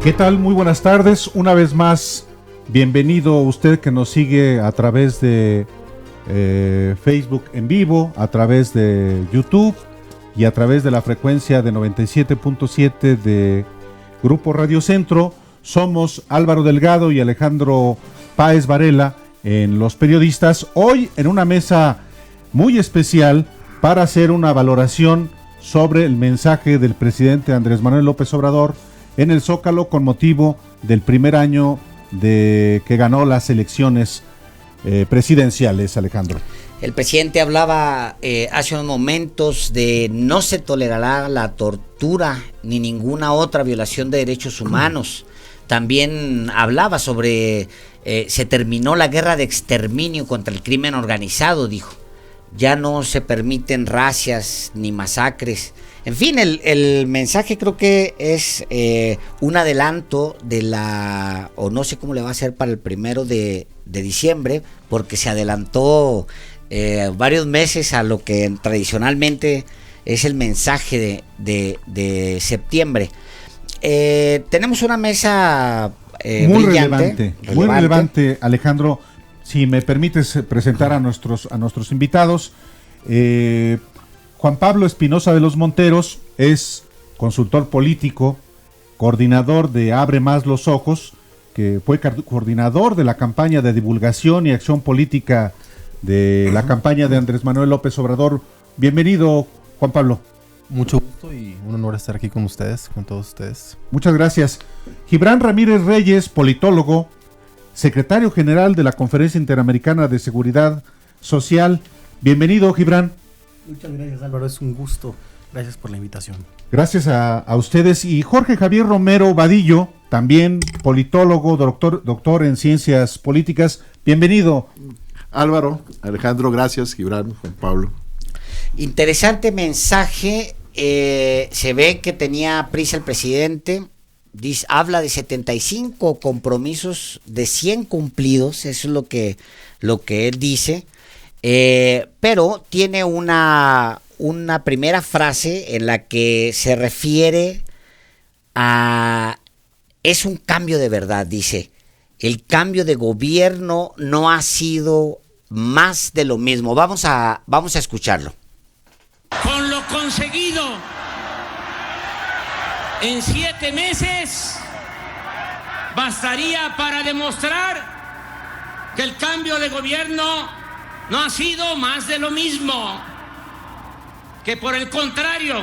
¿Qué tal? Muy buenas tardes. Una vez más, bienvenido usted que nos sigue a través de Facebook en vivo, a través de YouTube y a través de la frecuencia de 97.7 de Grupo Radio Centro. Somos Álvaro Delgado y Alejandro Páez Varela en Los Periodistas. Hoy en una mesa muy especial para hacer una valoración sobre el mensaje del presidente Andrés Manuel López Obrador en el Zócalo con motivo del primer año de que ganó las elecciones presidenciales, Alejandro. El presidente hablaba hace unos momentos de no se tolerará la tortura ni ninguna otra violación de derechos humanos. También hablaba sobre se terminó la guerra de exterminio contra el crimen organizado, dijo. Ya no se permiten racias ni masacres. En fin, el mensaje creo que es un adelanto de o no sé cómo le va a hacer para el 1 de diciembre, porque se adelantó varios meses a lo que tradicionalmente es el mensaje de septiembre. Tenemos una mesa muy brillante, muy relevante, Alejandro. Si me permites presentar a nuestros invitados. Juan Pablo Espinosa de los Monteros es consultor político, coordinador de Abre Más los Ojos, que fue coordinador de la campaña de divulgación y acción política de la campaña de Andrés Manuel López Obrador. Bienvenido, Juan Pablo. Mucho gusto y un honor estar aquí con ustedes, con todos ustedes. Muchas gracias. Gibran Ramírez Reyes, politólogo, secretario general de la Conferencia Interamericana de Seguridad Social. Bienvenido, Gibran. Muchas gracias, Álvaro, es un gusto. Gracias por la invitación. Gracias a ustedes. Y Jorge Javier Romero Vadillo, también politólogo, doctor en ciencias políticas. Bienvenido. Álvaro, Alejandro, gracias. Gibran, Juan Pablo. Interesante mensaje. Se ve que tenía prisa el presidente. Habla de 75 compromisos de 100 cumplidos. Eso es lo que él dice. Pero tiene una primera frase en la que se refiere a... Es un cambio de verdad, dice. El cambio de gobierno no ha sido más de lo mismo. Vamos a escucharlo. Con lo conseguido en 7 meses bastaría para demostrar que el cambio de gobierno no ha sido más de lo mismo, que por el contrario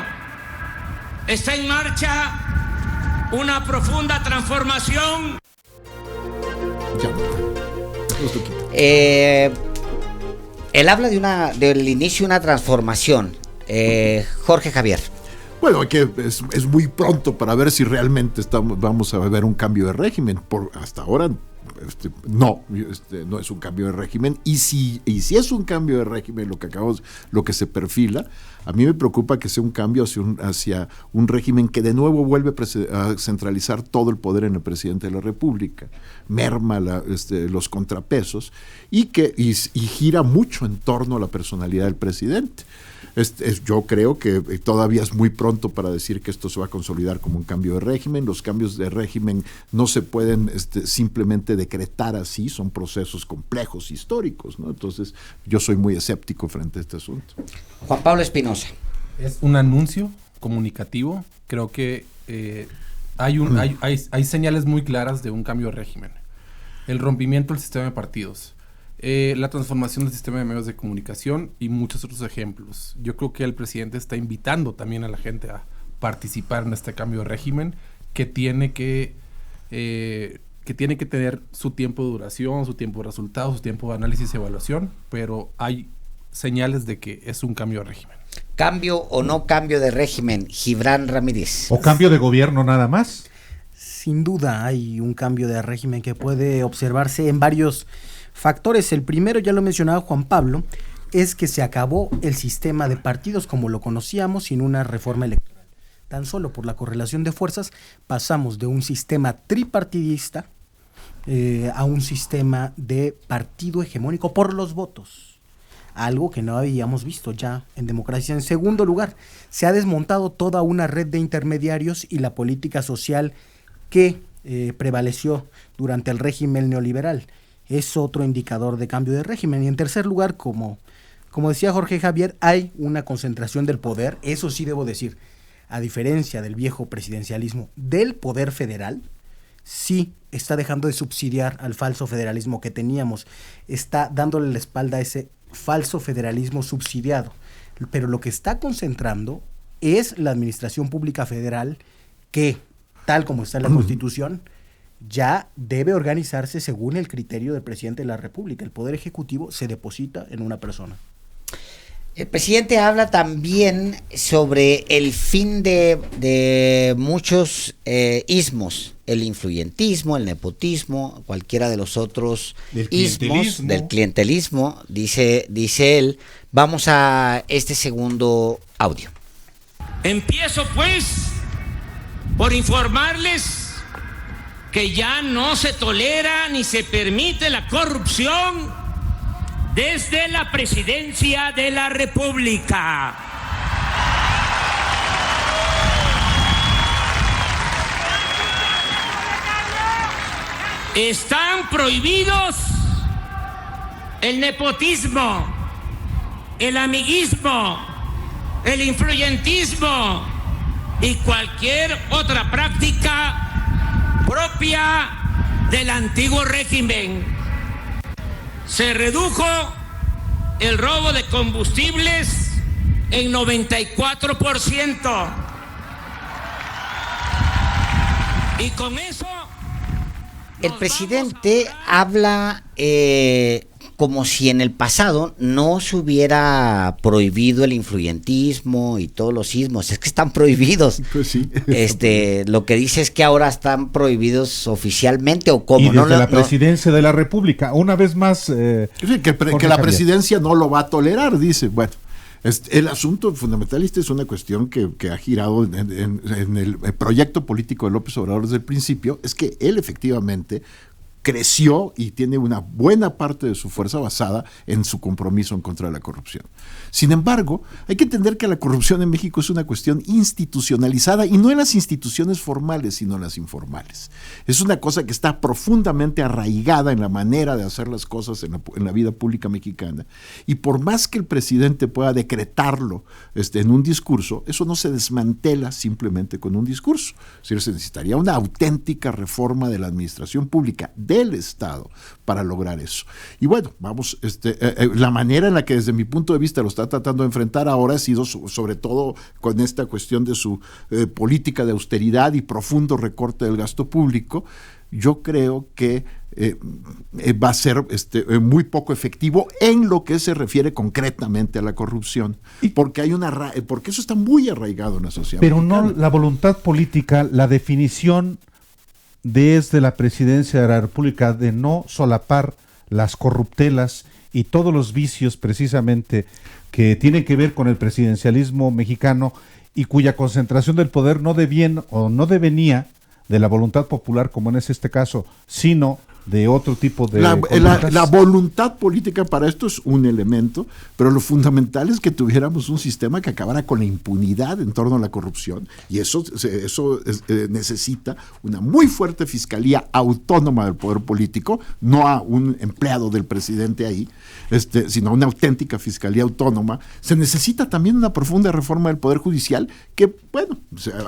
está en marcha una profunda transformación. Él habla del inicio de una transformación. Jorge Javier. Bueno, es muy pronto para ver si realmente vamos a ver un cambio de régimen. Hasta ahora no es un cambio de régimen. Y si es un cambio de régimen lo que se perfila, a mí me preocupa que sea un cambio hacia un régimen que de nuevo vuelve a centralizar todo el poder en el presidente de la República, merma los contrapesos y gira mucho en torno a la personalidad del presidente. Yo creo que todavía es muy pronto para decir que esto se va a consolidar como un cambio de régimen. Los cambios de régimen no se pueden simplemente decretar así, son procesos complejos históricos, ¿no? Entonces yo soy muy escéptico frente a este asunto. Juan Pablo Espinosa. Es un anuncio comunicativo. Creo que hay señales muy claras de un cambio de régimen. El rompimiento del sistema de partidos. La transformación del sistema de medios de comunicación y muchos otros ejemplos. Yo creo que el presidente está invitando también a la gente a participar en este cambio de régimen que tiene que tener su tiempo de duración, su tiempo de resultados, su tiempo de análisis y evaluación, pero hay señales de que es un cambio de régimen. ¿Cambio o no cambio de régimen, Gibran Ramírez? ¿O cambio de gobierno nada más? Sin duda hay un cambio de régimen que puede observarse en varios factores. El primero, ya lo mencionaba Juan Pablo, es que se acabó el sistema de partidos como lo conocíamos sin una reforma electoral. Tan solo por la correlación de fuerzas pasamos de un sistema tripartidista a un sistema de partido hegemónico por los votos, algo que no habíamos visto ya en democracia. En segundo lugar, se ha desmontado toda una red de intermediarios y la política social que prevaleció durante el régimen neoliberal. Es otro indicador de cambio de régimen. Y en tercer lugar, como decía Jorge Javier, hay una concentración del poder, eso sí debo decir, a diferencia del viejo presidencialismo, del poder federal, sí está dejando de subsidiar al falso federalismo que teníamos, está dándole la espalda a ese falso federalismo subsidiado, pero lo que está concentrando es la administración pública federal que, tal como está en la Constitución, ya debe organizarse según el criterio del presidente de la República. El poder ejecutivo se deposita en una persona. El presidente habla también sobre el fin de muchos ismos, el influyentismo, el nepotismo, cualquiera de los otros ismos, del clientelismo, dice él. Vamos a este segundo audio. Empiezo pues por informarles que ya no se tolera ni se permite la corrupción desde la presidencia de la República. Están prohibidos el nepotismo, el amiguismo, el influyentismo y cualquier otra práctica propia del antiguo régimen. Se redujo el robo de combustibles en 94%. Y con eso... El presidente habla como si en el pasado no se hubiera prohibido el influyentismo y todos los ismos. Es que están prohibidos. Pues sí. Lo que dice es que ahora están prohibios oficialmente o como. Y desde la presidencia de la República. Una vez más... sí, que la presidencia no lo va a tolerar, dice. Bueno, el asunto fundamentalista es una cuestión que ha girado en el proyecto político de López Obrador desde el principio. Es que él efectivamente creció y tiene una buena parte de su fuerza basada en su compromiso en contra de la corrupción. Sin embargo, hay que entender que la corrupción en México es una cuestión institucionalizada y no en las instituciones formales, sino en las informales. Es una cosa que está profundamente arraigada en la manera de hacer las cosas en la vida pública mexicana. Y por más que el presidente pueda decretarlo en un discurso, eso no se desmantela simplemente con un discurso. Es decir, se necesitaría una auténtica reforma de la administración pública del Estado para lograr eso. Y bueno, vamos, la manera en la que desde mi punto de vista lo está tratando de enfrentar ahora ha sido sobre todo con esta cuestión de su política de austeridad y profundo recorte del gasto público. Yo creo que va a ser muy poco efectivo en lo que se refiere concretamente a la corrupción, porque porque eso está muy arraigado en la sociedad. Pero mexicana. no la voluntad política, la definición desde la presidencia de la República de no solapar las corruptelas y todos los vicios precisamente que tienen que ver con el presidencialismo mexicano y cuya concentración del poder no devenía de la voluntad popular, como en este caso, sino de otro tipo de la voluntad política para esto es un elemento, pero lo fundamental es que tuviéramos un sistema que acabara con la impunidad en torno a la corrupción, y eso necesita una muy fuerte fiscalía autónoma del poder político, no a un empleado del presidente ahí, sino una auténtica fiscalía autónoma. Se necesita también una profunda reforma del poder judicial que, bueno,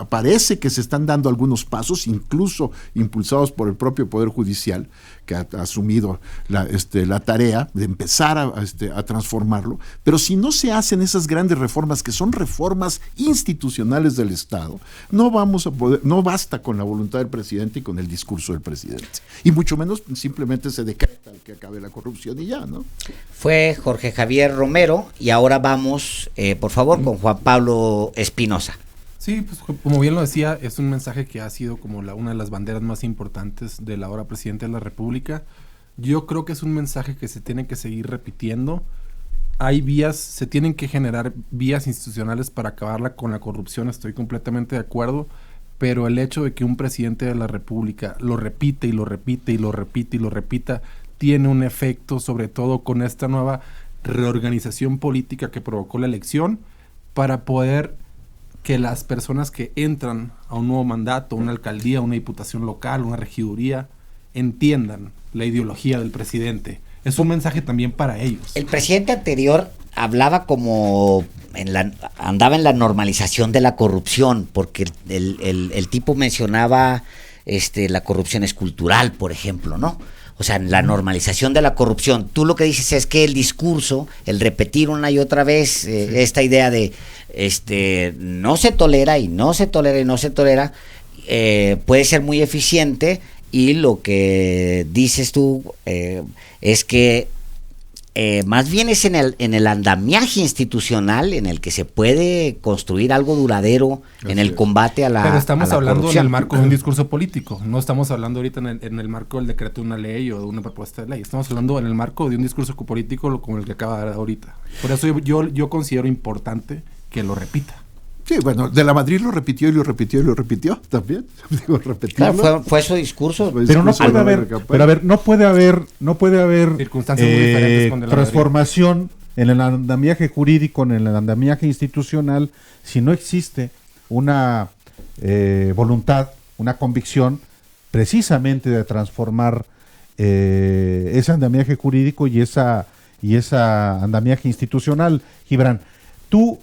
parece que se están dando algunos pasos, incluso impulsados por el propio poder judicial, que ha asumido la tarea de empezar a transformarlo, pero si no se hacen esas grandes reformas que son reformas institucionales del Estado, no vamos a poder, no basta con la voluntad del presidente y con el discurso del presidente, y mucho menos simplemente se decreta que acabe la corrupción y ya, ¿no? Fue Jorge Javier Romero y ahora vamos, por favor, con Juan Pablo Espinosa. Sí, pues como bien lo decía, es un mensaje que ha sido como una de las banderas más importantes del ahora presidente de la República. Yo creo que es un mensaje que se tiene que seguir repitiendo. Se tienen que generar vías institucionales para acabarla con la corrupción, estoy completamente de acuerdo, pero el hecho de que un presidente de la República lo repite y lo repite y lo repite y lo repita, tiene un efecto, sobre todo con esta nueva reorganización política que provocó la elección, para poder que las personas que entran a un nuevo mandato, una alcaldía, una diputación local, una regiduría, entiendan la ideología del presidente. Es un mensaje también para ellos. El presidente anterior hablaba como andaba en la normalización de la corrupción, porque el tipo mencionaba la corrupción es cultural, por ejemplo, ¿no? O sea, la normalización de la corrupción. Tú lo que dices es que el discurso, el repetir una y otra vez esta idea de no se tolera y no se tolera y no se tolera, puede ser muy eficiente, y lo que dices tú es que más bien es en el andamiaje institucional en el que se puede construir algo duradero en el combate a la corrupción. Pero estamos hablando en el marco de un discurso político, no estamos hablando ahorita en el marco del decreto de una ley o de una propuesta de ley, estamos hablando en el marco de un discurso político como el que acaba de dar ahorita. Por eso yo considero importante que lo repita. Sí, bueno, de la Madrid lo repitió y lo repitió y lo repitió también. Digo, claro, fue su discurso. Pero no puede haber, no puede haber circunstancias muy diferentes con de la transformación Madrid en el andamiaje jurídico, en el andamiaje institucional, si no existe una voluntad, una convicción precisamente de transformar ese andamiaje jurídico y esa andamiaje institucional. Gibran, tú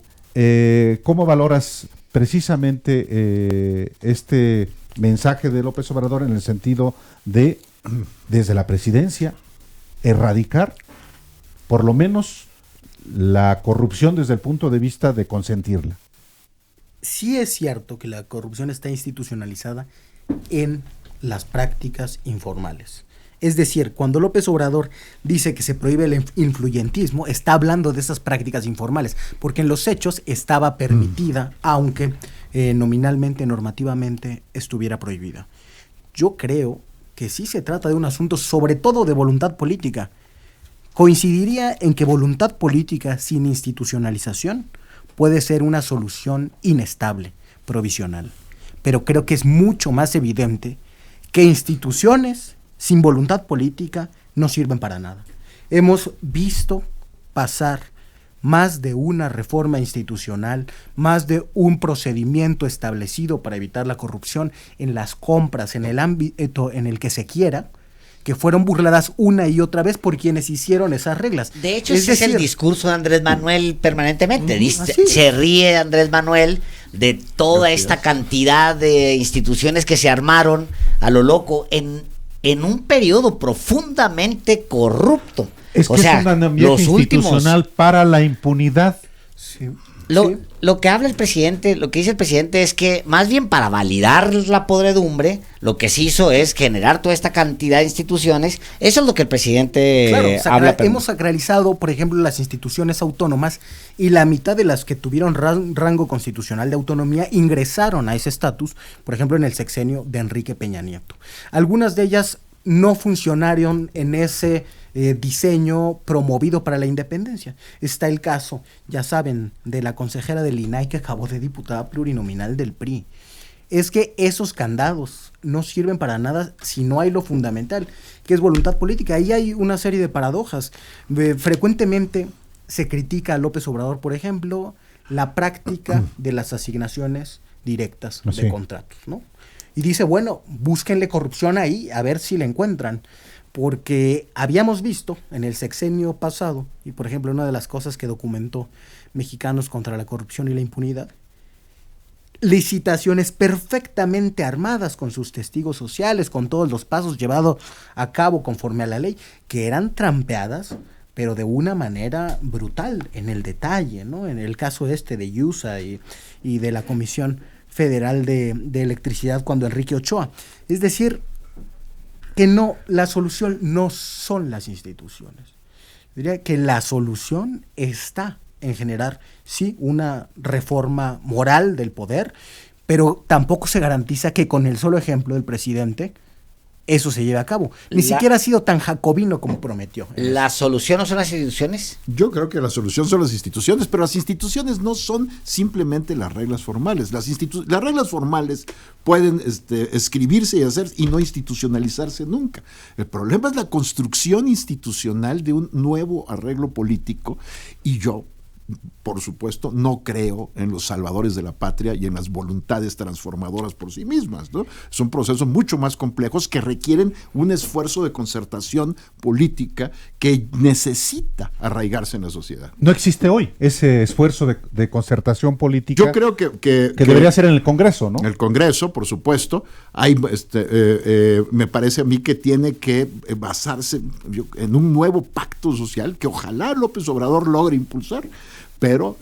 ¿cómo valoras precisamente este mensaje de López Obrador en el sentido de, desde la presidencia, erradicar por lo menos la corrupción desde el punto de vista de consentirla? Sí es cierto que la corrupción está institucionalizada en las prácticas informales. Es decir, cuando López Obrador dice que se prohíbe el influyentismo, está hablando de esas prácticas informales, porque en los hechos estaba permitida, aunque nominalmente, normativamente, estuviera prohibida. Yo creo que sí se trata de un asunto sobre todo de voluntad política. Coincidiría en que voluntad política sin institucionalización puede ser una solución inestable, provisional. Pero creo que es mucho más evidente que instituciones sin voluntad política no sirven para nada. Hemos visto pasar más de una reforma institucional, más de un procedimiento establecido para evitar la corrupción en las compras, en el ámbito en el que se quiera, que fueron burladas una y otra vez por quienes hicieron esas reglas. De hecho, ese es el discurso de Andrés Manuel permanentemente. Se ríe Andrés Manuel de toda esta cantidad de instituciones que se armaron a lo loco en un periodo profundamente corrupto. Es que es un andamiaje institucional para la impunidad. Sí. Lo que habla el presidente, lo que dice el presidente es que más bien para validar la podredumbre, lo que se hizo es generar toda esta cantidad de instituciones. Eso es lo que el presidente habla. Hemos sacralizado, por ejemplo, las instituciones autónomas, y la mitad de las que tuvieron rango constitucional de autonomía ingresaron a ese estatus, por ejemplo, en el sexenio de Enrique Peña Nieto. Algunas de ellas no funcionaron en ese diseño promovido para la independencia. Está el caso, ya saben, de la consejera del INAI que acabó de diputada plurinominal del PRI. Es que esos candados no sirven para nada si no hay lo fundamental, que es voluntad política. Ahí hay una serie de paradojas. Frecuentemente se critica a López Obrador, por ejemplo, la práctica de las asignaciones directas de contratos, ¿no? Y dice, bueno, búsquenle corrupción ahí, a ver si la encuentran. Porque habíamos visto en el sexenio pasado, y por ejemplo una de las cosas que documentó Mexicanos contra la Corrupción y la Impunidad, licitaciones perfectamente armadas con sus testigos sociales, con todos los pasos llevados a cabo conforme a la ley, que eran trampeadas, pero de una manera brutal, en el detalle, ¿no? En el caso de IUSA y de la Comisión Federal de Electricidad cuando Enrique Ochoa. Es decir, que no, la solución no son las instituciones. Diría que la solución está en generar, sí, una reforma moral del poder, pero tampoco se garantiza que con el solo ejemplo del presidente eso se lleve a cabo. Ni siquiera ha sido tan jacobino como prometió. ¿La solución no son las instituciones? Yo creo que la solución son las instituciones, pero las instituciones no son simplemente las reglas formales. Las reglas formales pueden escribirse y hacer y no institucionalizarse nunca. El problema es la construcción institucional de un nuevo arreglo político, y yo por supuesto, no creo en los salvadores de la patria y en las voluntades transformadoras por sí mismas, ¿no? Son procesos mucho más complejos que requieren un esfuerzo de concertación política que necesita arraigarse en la sociedad. No existe hoy ese esfuerzo de concertación política. Yo creo que debería ser en el Congreso, ¿no? En el Congreso, por supuesto. Hay, me parece a mí que tiene que basarse en un nuevo pacto social que ojalá López Obrador logre impulsar. Pero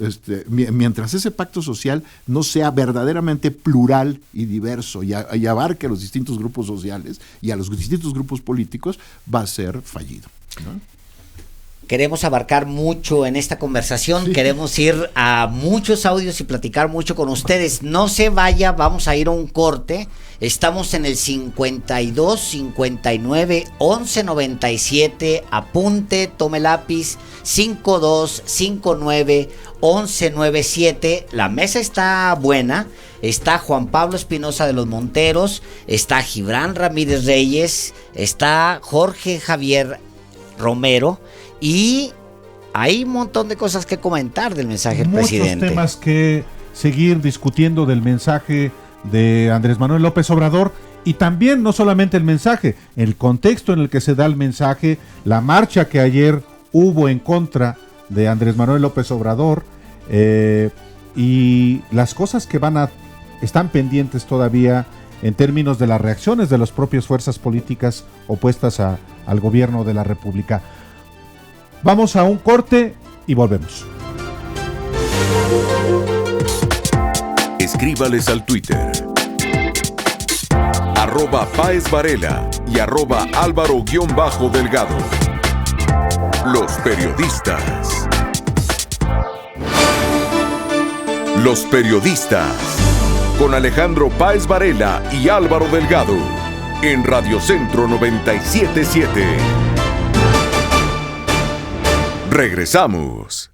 mientras ese pacto social no sea verdaderamente plural y diverso y abarque a los distintos grupos sociales y a los distintos grupos políticos, va a ser fallido, ¿no? Queremos abarcar mucho en esta conversación, sí. Queremos ir a muchos audios y platicar mucho con ustedes. No se vaya, vamos a ir a un corte. Estamos en el 52 59 11 97. Apunte, tome lápiz. 52 59 11 97. La mesa está buena. Está Juan Pablo Espinosa de los Monteros. Está Gibran Ramírez Reyes. Está Jorge Javier Romero. Y hay un montón de cosas que comentar del mensaje del presidente. Muchos temas que seguir discutiendo del mensaje de Andrés Manuel López Obrador, y también no solamente el mensaje, el contexto en el que se da el mensaje, la marcha que ayer hubo en contra de Andrés Manuel López Obrador, y las cosas que están pendientes todavía en términos de las reacciones de las propias fuerzas políticas opuestas al gobierno de la República. Vamos a un corte y volvemos. Escríbales al Twitter @PáezVarela y @Álvaro_Delgado. Los periodistas. Los periodistas con Alejandro Páez Varela y Álvaro Delgado en Radio Centro 97.7. Regresamos.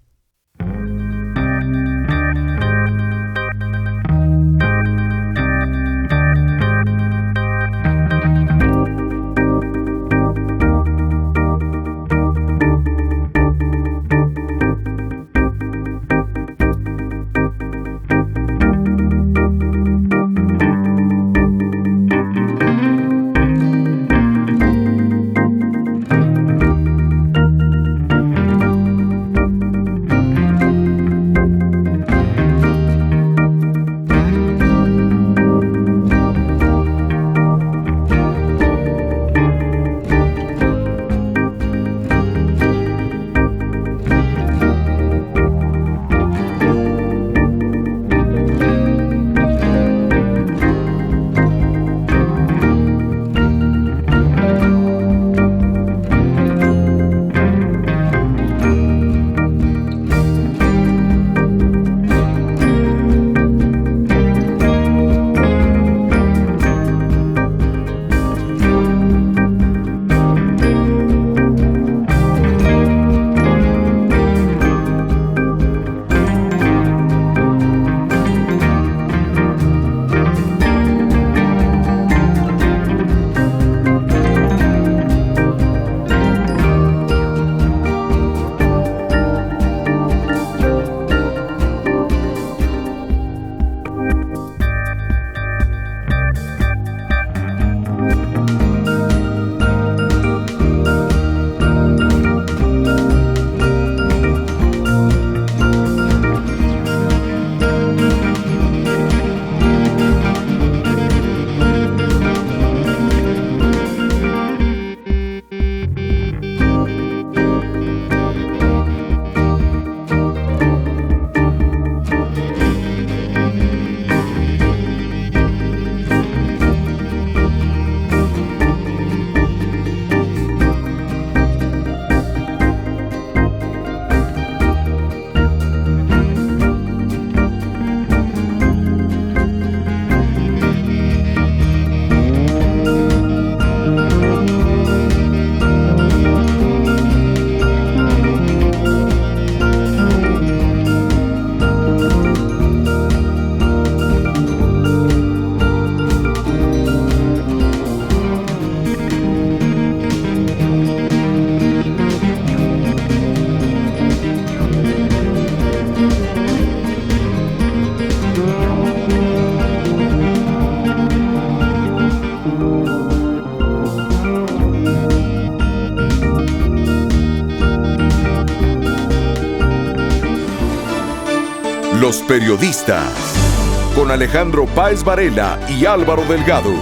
Los periodistas, con Alejandro Páez Varela y Álvaro Delgado,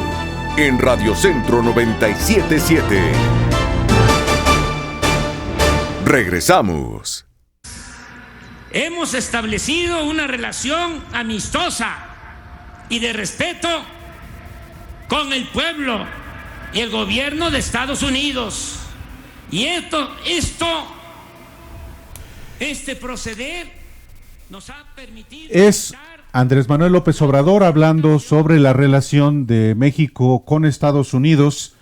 en Radio Centro 97.7. Regresamos. Hemos establecido una relación amistosa y de respeto con el pueblo y el gobierno de Estados Unidos. Y este proceder nos ha permitido... Es Andrés Manuel López Obrador hablando sobre la relación de México con Estados Unidos,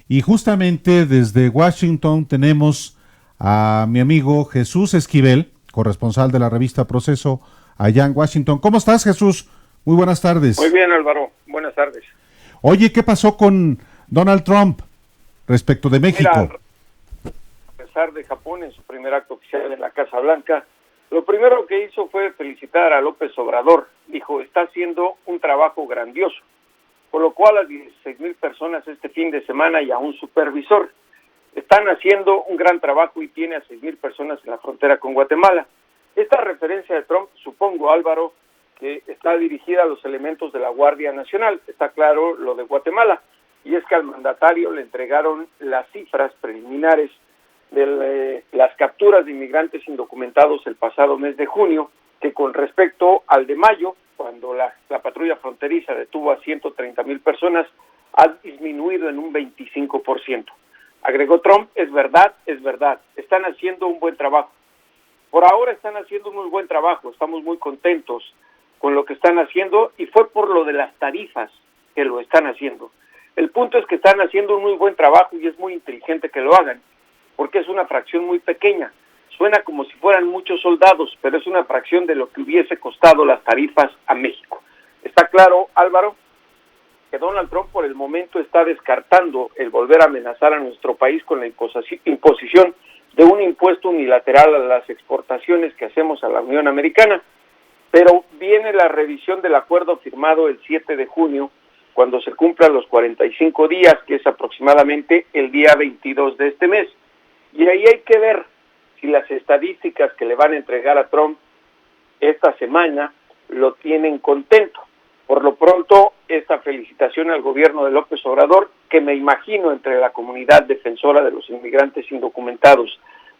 y justamente desde Washington tenemos a mi amigo Jesús Esquivel, corresponsal de la revista Proceso allá en Washington. ¿Cómo estás, Jesús? Muy buenas tardes. Muy bien, Álvaro. Buenas tardes. Oye, ¿qué pasó con Donald Trump respecto de México? Mira, a pesar de Japón en su primer acto oficial en la Casa Blanca, lo primero que hizo fue felicitar a López Obrador. Dijo, está haciendo un trabajo grandioso, por lo cual a 16,000 personas este fin de semana y a un supervisor. Están haciendo un gran trabajo y tiene a 6,000 personas en la frontera con Guatemala. Esta referencia de Trump, supongo, Álvaro, que está dirigida a los elementos de la Guardia Nacional. Está claro lo de Guatemala, y es que al mandatario le entregaron las cifras preliminares de las capturas de inmigrantes indocumentados el pasado mes de junio, que con respecto al de mayo, cuando la patrulla fronteriza detuvo a 130,000 personas, ha disminuido en un 25%. Agregó Trump, es verdad, están haciendo un buen trabajo. Por ahora están haciendo un muy buen trabajo, estamos muy contentos con lo que están haciendo, y fue por lo de las tarifas que lo están haciendo. El punto es que están haciendo un muy buen trabajo y es muy inteligente que lo hagan, porque es una fracción muy pequeña. Suena como si fueran muchos soldados, pero es una fracción de lo que hubiese costado las tarifas a México. Está claro, Álvaro, que Donald Trump por el momento está descartando el volver a amenazar a nuestro país con la imposición de un impuesto unilateral a las exportaciones que hacemos a la Unión Americana, pero viene la revisión del acuerdo firmado el 7 de junio, cuando se cumplan los 45 días, que es aproximadamente el día 22 de este mes. Y ahí hay que ver si las estadísticas que le van a entregar a Trump esta semana lo tienen contento. Por lo pronto, esta felicitación al gobierno de López Obrador, que me imagino entre la comunidad defensora de los inmigrantes indocumentados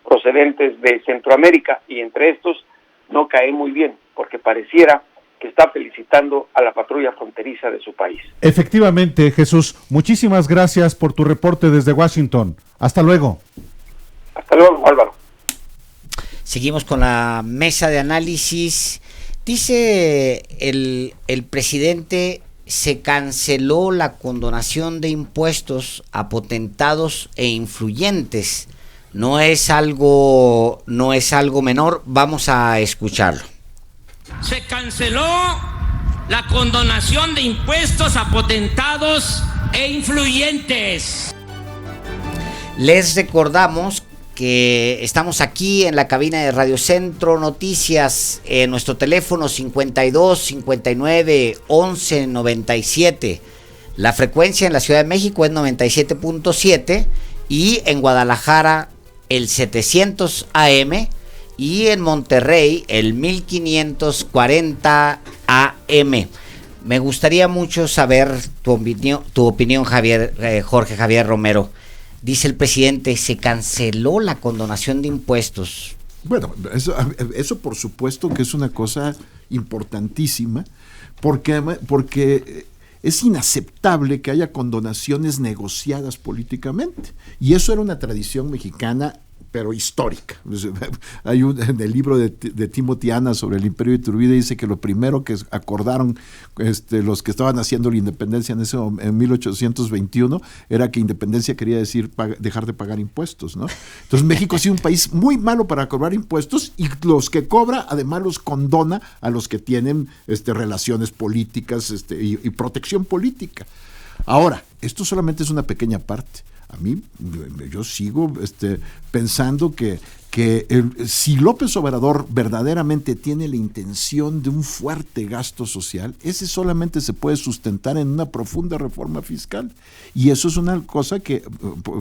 procedentes de Centroamérica y entre estos, no cae muy bien, porque pareciera que está felicitando a la patrulla fronteriza de su país. Efectivamente, Jesús, muchísimas gracias por tu reporte desde Washington. Hasta luego. Hasta luego, Álvaro. Seguimos con la mesa de análisis. Dice el presidente, se canceló la condonación de impuestos a potentados e influyentes. No es algo menor. Vamos a escucharlo. Se canceló la condonación de impuestos a potentados e influyentes. Les recordamos que estamos aquí en la cabina de Radio Centro Noticias, en nuestro teléfono 52 59 11 97. La frecuencia en la Ciudad de México es 97.7 y en Guadalajara el 700 AM y en Monterrey el 1540 AM. Me gustaría mucho saber tu opinión, Jorge Javier Romero. Dice el presidente, se canceló la condonación de impuestos. Bueno, eso por supuesto que es una cosa importantísima, porque es inaceptable que haya condonaciones negociadas políticamente. Y eso era una tradición mexicana, pero histórica. Hay en el libro de Timothy Anna sobre el Imperio de Iturbide, dice que lo primero que acordaron los que estaban haciendo la independencia en 1821 era que independencia quería decir dejar de pagar impuestos, ¿no? Entonces México ha sido un país muy malo para cobrar impuestos, y los que cobra además los condona a los que tienen relaciones políticas y protección política. Ahora, esto solamente es una pequeña parte. A mí, yo sigo pensando que que si López Obrador verdaderamente tiene la intención de un fuerte gasto social, ese solamente se puede sustentar en una profunda reforma fiscal. Y eso es una cosa que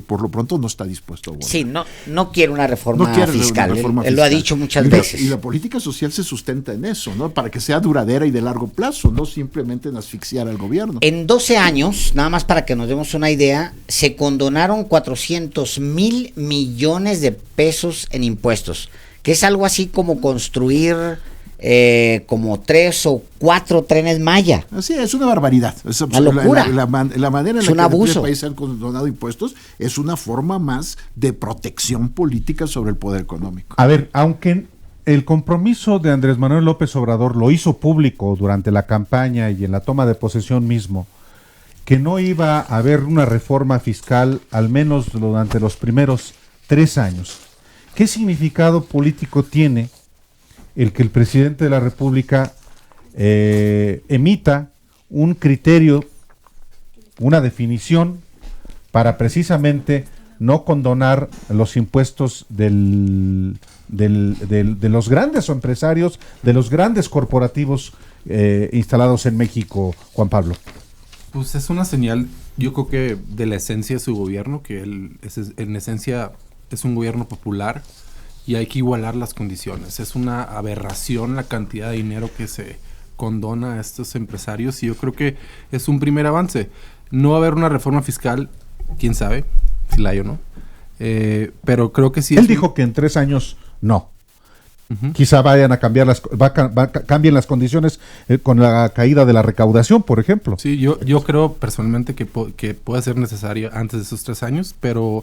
por lo pronto no está dispuesto a abordar. Sí, no quiere una reforma fiscal. Una reforma Él lo ha dicho muchas veces. Y la política social se sustenta en eso, ¿no? Para que sea duradera y de largo plazo, no simplemente en asfixiar al gobierno. En 12 años, nada más para que nos demos una idea, se condonaron 400,000 millones de pesos en impuestos, que es algo así como construir como 3 o 4 trenes Maya. Así es una barbaridad. Es una locura. La manera en es la que en este país se han condonado impuestos es una forma más de protección política sobre el poder económico. A ver, aunque el compromiso de Andrés Manuel López Obrador lo hizo público durante la campaña y en la toma de posesión mismo, que no iba a haber una reforma fiscal al menos durante los primeros 3 años. ¿Qué significado político tiene el que el presidente de la República emita un criterio, una definición para precisamente no condonar los impuestos de los grandes empresarios, de los grandes corporativos instalados en México, Juan Pablo? Pues es una señal, yo creo que de la esencia de su gobierno, que él en esencia es un gobierno popular y hay que igualar las condiciones. Es una aberración la cantidad de dinero que se condona a estos empresarios y yo creo que es un primer avance. No va a haber una reforma fiscal, quién sabe si la hay o no, pero creo que sí. Él dijo que en 3 años no. Quizá vayan a cambiar cambien las condiciones con la caída de la recaudación, por ejemplo. Sí, yo creo personalmente que puede ser necesario antes de esos 3 años, pero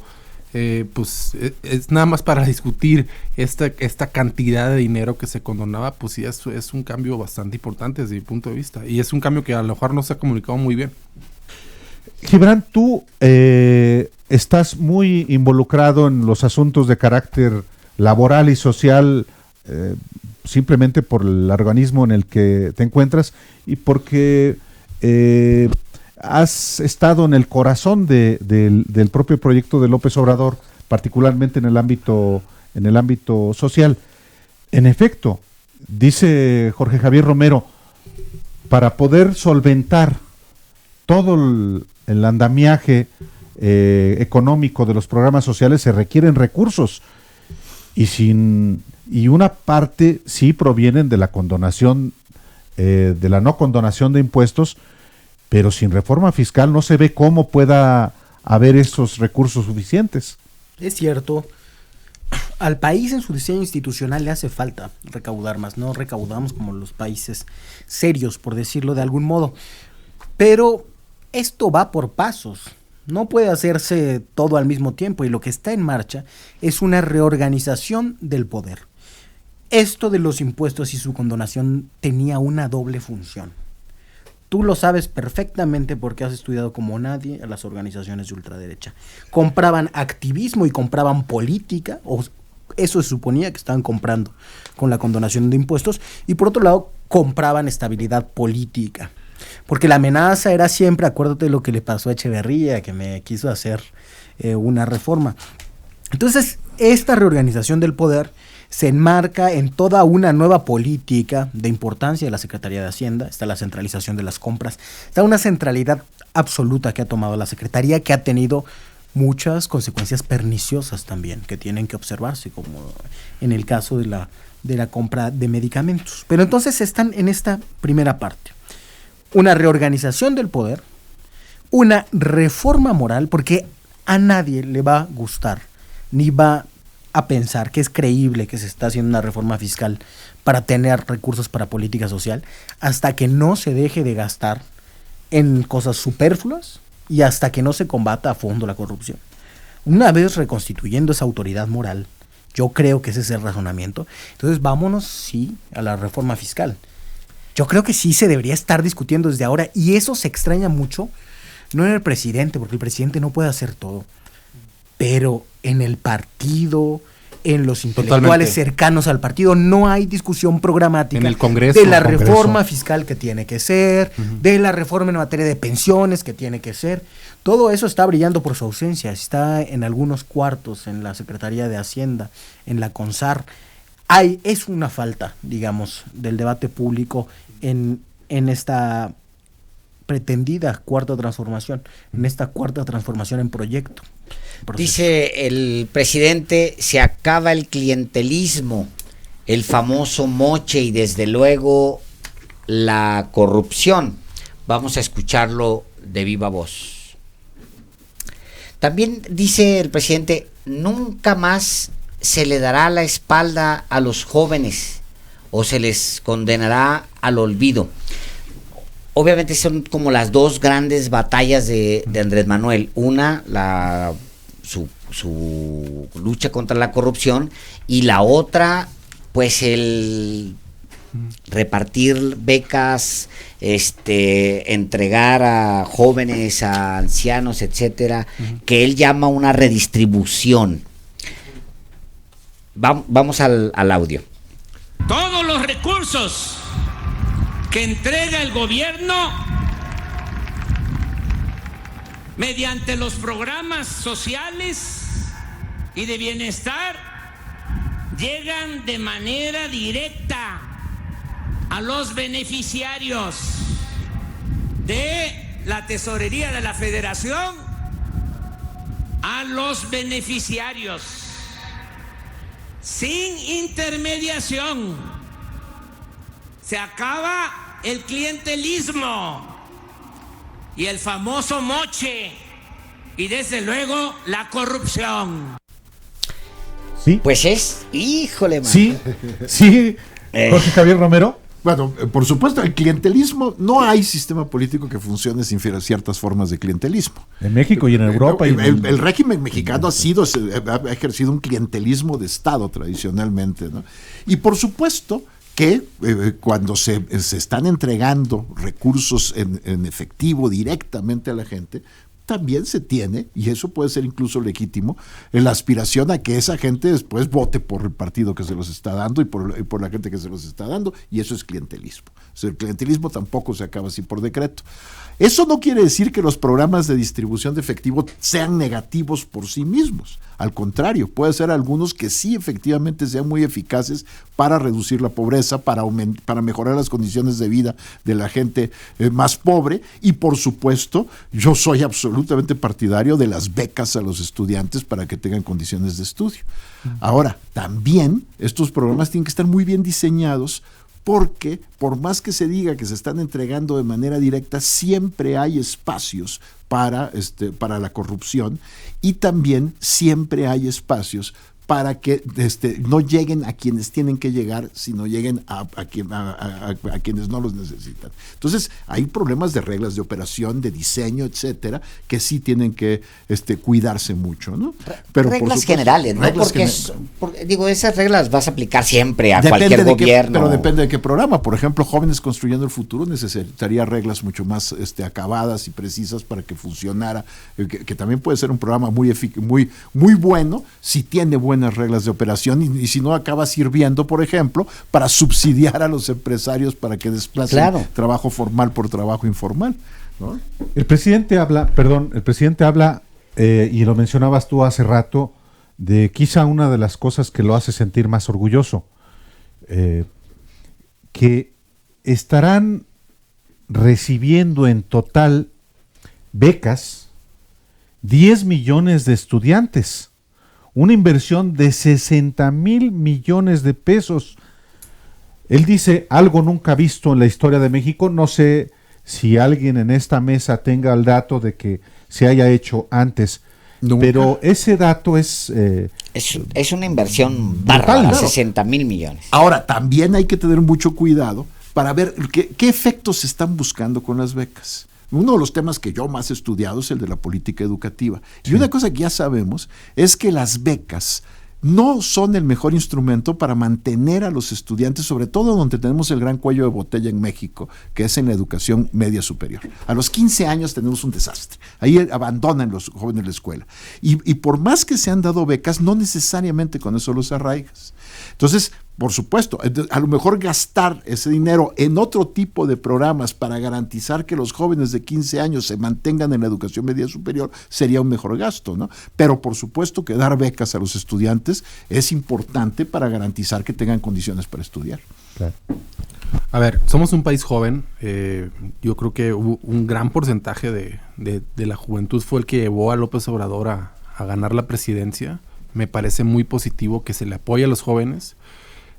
pues es nada más para discutir esta cantidad de dinero que se condonaba, pues sí es un cambio bastante importante desde mi punto de vista, y es un cambio que a lo mejor no se ha comunicado muy bien. Gibran, tú estás muy involucrado en los asuntos de carácter laboral y social, simplemente por el organismo en el que te encuentras y porque has estado en el corazón del propio proyecto de López Obrador, particularmente en el ámbito social. En efecto, dice Jorge Javier Romero, para poder solventar todo el andamiaje económico de los programas sociales se requieren recursos y una parte sí provienen de la condonación, de la no condonación de impuestos, pero sin reforma fiscal no se ve cómo pueda haber esos recursos suficientes. Es cierto. Al país en su diseño institucional le hace falta recaudar más. No recaudamos como los países serios, por decirlo de algún modo. Pero esto va por pasos. No puede hacerse todo al mismo tiempo y lo que está en marcha es una reorganización del poder. Esto de los impuestos y su condonación tenía una doble función. Tú lo sabes perfectamente porque has estudiado como nadie a las organizaciones de ultraderecha. Compraban activismo y compraban política, o eso se suponía que estaban comprando con la condonación de impuestos, y por otro lado compraban estabilidad política. Porque la amenaza era siempre, acuérdate de lo que le pasó a Echeverría, que me quiso hacer una reforma. Entonces, esta reorganización del poder se enmarca en toda una nueva política de importancia de la Secretaría de Hacienda. Está la centralización de las compras, está una centralidad absoluta que ha tomado la Secretaría, que ha tenido muchas consecuencias perniciosas también, que tienen que observarse, como en el caso de la compra de medicamentos. Pero entonces están en esta primera parte. Una reorganización del poder, una reforma moral, porque a nadie le va a gustar, ni va a pensar que es creíble que se está haciendo una reforma fiscal para tener recursos para política social, hasta que no se deje de gastar en cosas superfluas y hasta que no se combata a fondo la corrupción. Una vez reconstituyendo esa autoridad moral, yo creo que ese es el razonamiento, entonces vámonos sí a la reforma fiscal. Yo creo que sí se debería estar discutiendo desde ahora, y eso se extraña mucho, no en el presidente, porque el presidente no puede hacer todo, pero en el partido, en los intelectuales cercanos al partido. No hay discusión programática en el Congreso, de la reforma fiscal que tiene que ser, de la reforma en materia de pensiones que tiene que ser. Todo eso está brillando por su ausencia. Está en algunos cuartos, en la Secretaría de Hacienda, en la CONSAR. Es una falta, digamos, del debate público en esta pretendida cuarta transformación, en proyecto. Dice el presidente, se acaba el clientelismo, el famoso moche y desde luego la corrupción. Vamos a escucharlo de viva voz. También dice el presidente, nunca más se le dará la espalda a los jóvenes o se les condenará al olvido. Obviamente son como las dos grandes batallas de Andrés Manuel. Una, su lucha contra la corrupción, y la otra, pues el repartir becas, entregar a jóvenes, a ancianos, etcétera, que él llama una redistribución. Vamos al audio. Todos los recursos que entrega el gobierno mediante los programas sociales y de bienestar llegan de manera directa a los beneficiarios de la Tesorería de la Federación, a los beneficiarios sin intermediación. Se acaba el clientelismo y el famoso moche y desde luego la corrupción. Sí. Pues híjole, man. Sí. Jorge Javier Romero. Bueno, por supuesto, el clientelismo, no hay sistema político que funcione sin ciertas formas de clientelismo. En México y en Europa. El régimen mexicano ha ejercido un clientelismo de Estado tradicionalmente, ¿no? Y por supuesto que cuando se están entregando recursos en efectivo directamente a la gente, también se tiene, y eso puede ser incluso legítimo, la aspiración a que esa gente después vote por el partido que se los está dando y por la gente que se los está dando, y eso es clientelismo. O sea, el clientelismo tampoco se acaba así por decreto. Eso no quiere decir que los programas de distribución de efectivo sean negativos por sí mismos. Al contrario, puede ser algunos que sí efectivamente sean muy eficaces para reducir la pobreza, para mejorar las condiciones de vida de la gente más pobre. Y por supuesto, yo soy absolutamente partidario de las becas a los estudiantes para que tengan condiciones de estudio. Ahora, también estos programas tienen que estar muy bien diseñados, porque por más que se diga que se están entregando de manera directa, siempre hay espacios para la corrupción, y también siempre hay espacios para que no lleguen a quienes tienen que llegar, sino lleguen a quienes no los necesitan. Entonces, hay problemas de reglas de operación, de diseño, etcétera, que sí tienen que cuidarse mucho, ¿no? Pero reglas generales, ¿no? Porque esas reglas vas a aplicar siempre a cualquier gobierno. Pero depende de qué programa. Por ejemplo, Jóvenes Construyendo el Futuro necesitaría reglas mucho más acabadas y precisas para que funcionara, que también puede ser un programa muy bueno si tiene buenas reglas de operación y si no acaba sirviendo, por ejemplo, para subsidiar a los empresarios para que desplacen trabajo formal por trabajo informal, ¿no? El presidente habla, y lo mencionabas tú hace rato, de quizá una de las cosas que lo hace sentir más orgulloso, que estarán recibiendo en total becas 10 millones de estudiantes. Una inversión de 60,000 millones de pesos. Él dice algo nunca visto en la historia de México. No sé si alguien en esta mesa tenga el dato de que se haya hecho antes. Nunca. Pero ese dato es una inversión bárbara, 60,000 millones. Ahora, también hay que tener mucho cuidado para ver qué efectos se están buscando con las becas. Uno de los temas que yo más he estudiado es el de la política educativa. Sí. Y una cosa que ya sabemos es que las becas no son el mejor instrumento para mantener a los estudiantes, sobre todo donde tenemos el gran cuello de botella en México, que es en la educación media superior. A los 15 años tenemos un desastre. Ahí abandonan los jóvenes la escuela. Y por más que se han dado becas, no necesariamente con eso los arraigas. Entonces, por supuesto, a lo mejor gastar ese dinero en otro tipo de programas para garantizar que los jóvenes de 15 años se mantengan en la educación media superior sería un mejor gasto, ¿no? Pero por supuesto que dar becas a los estudiantes es importante para garantizar que tengan condiciones para estudiar. Claro. A ver, somos un país joven. Yo creo que un gran porcentaje de la juventud fue el que llevó a López Obrador a ganar la presidencia. Me parece muy positivo que se le apoye a los jóvenes.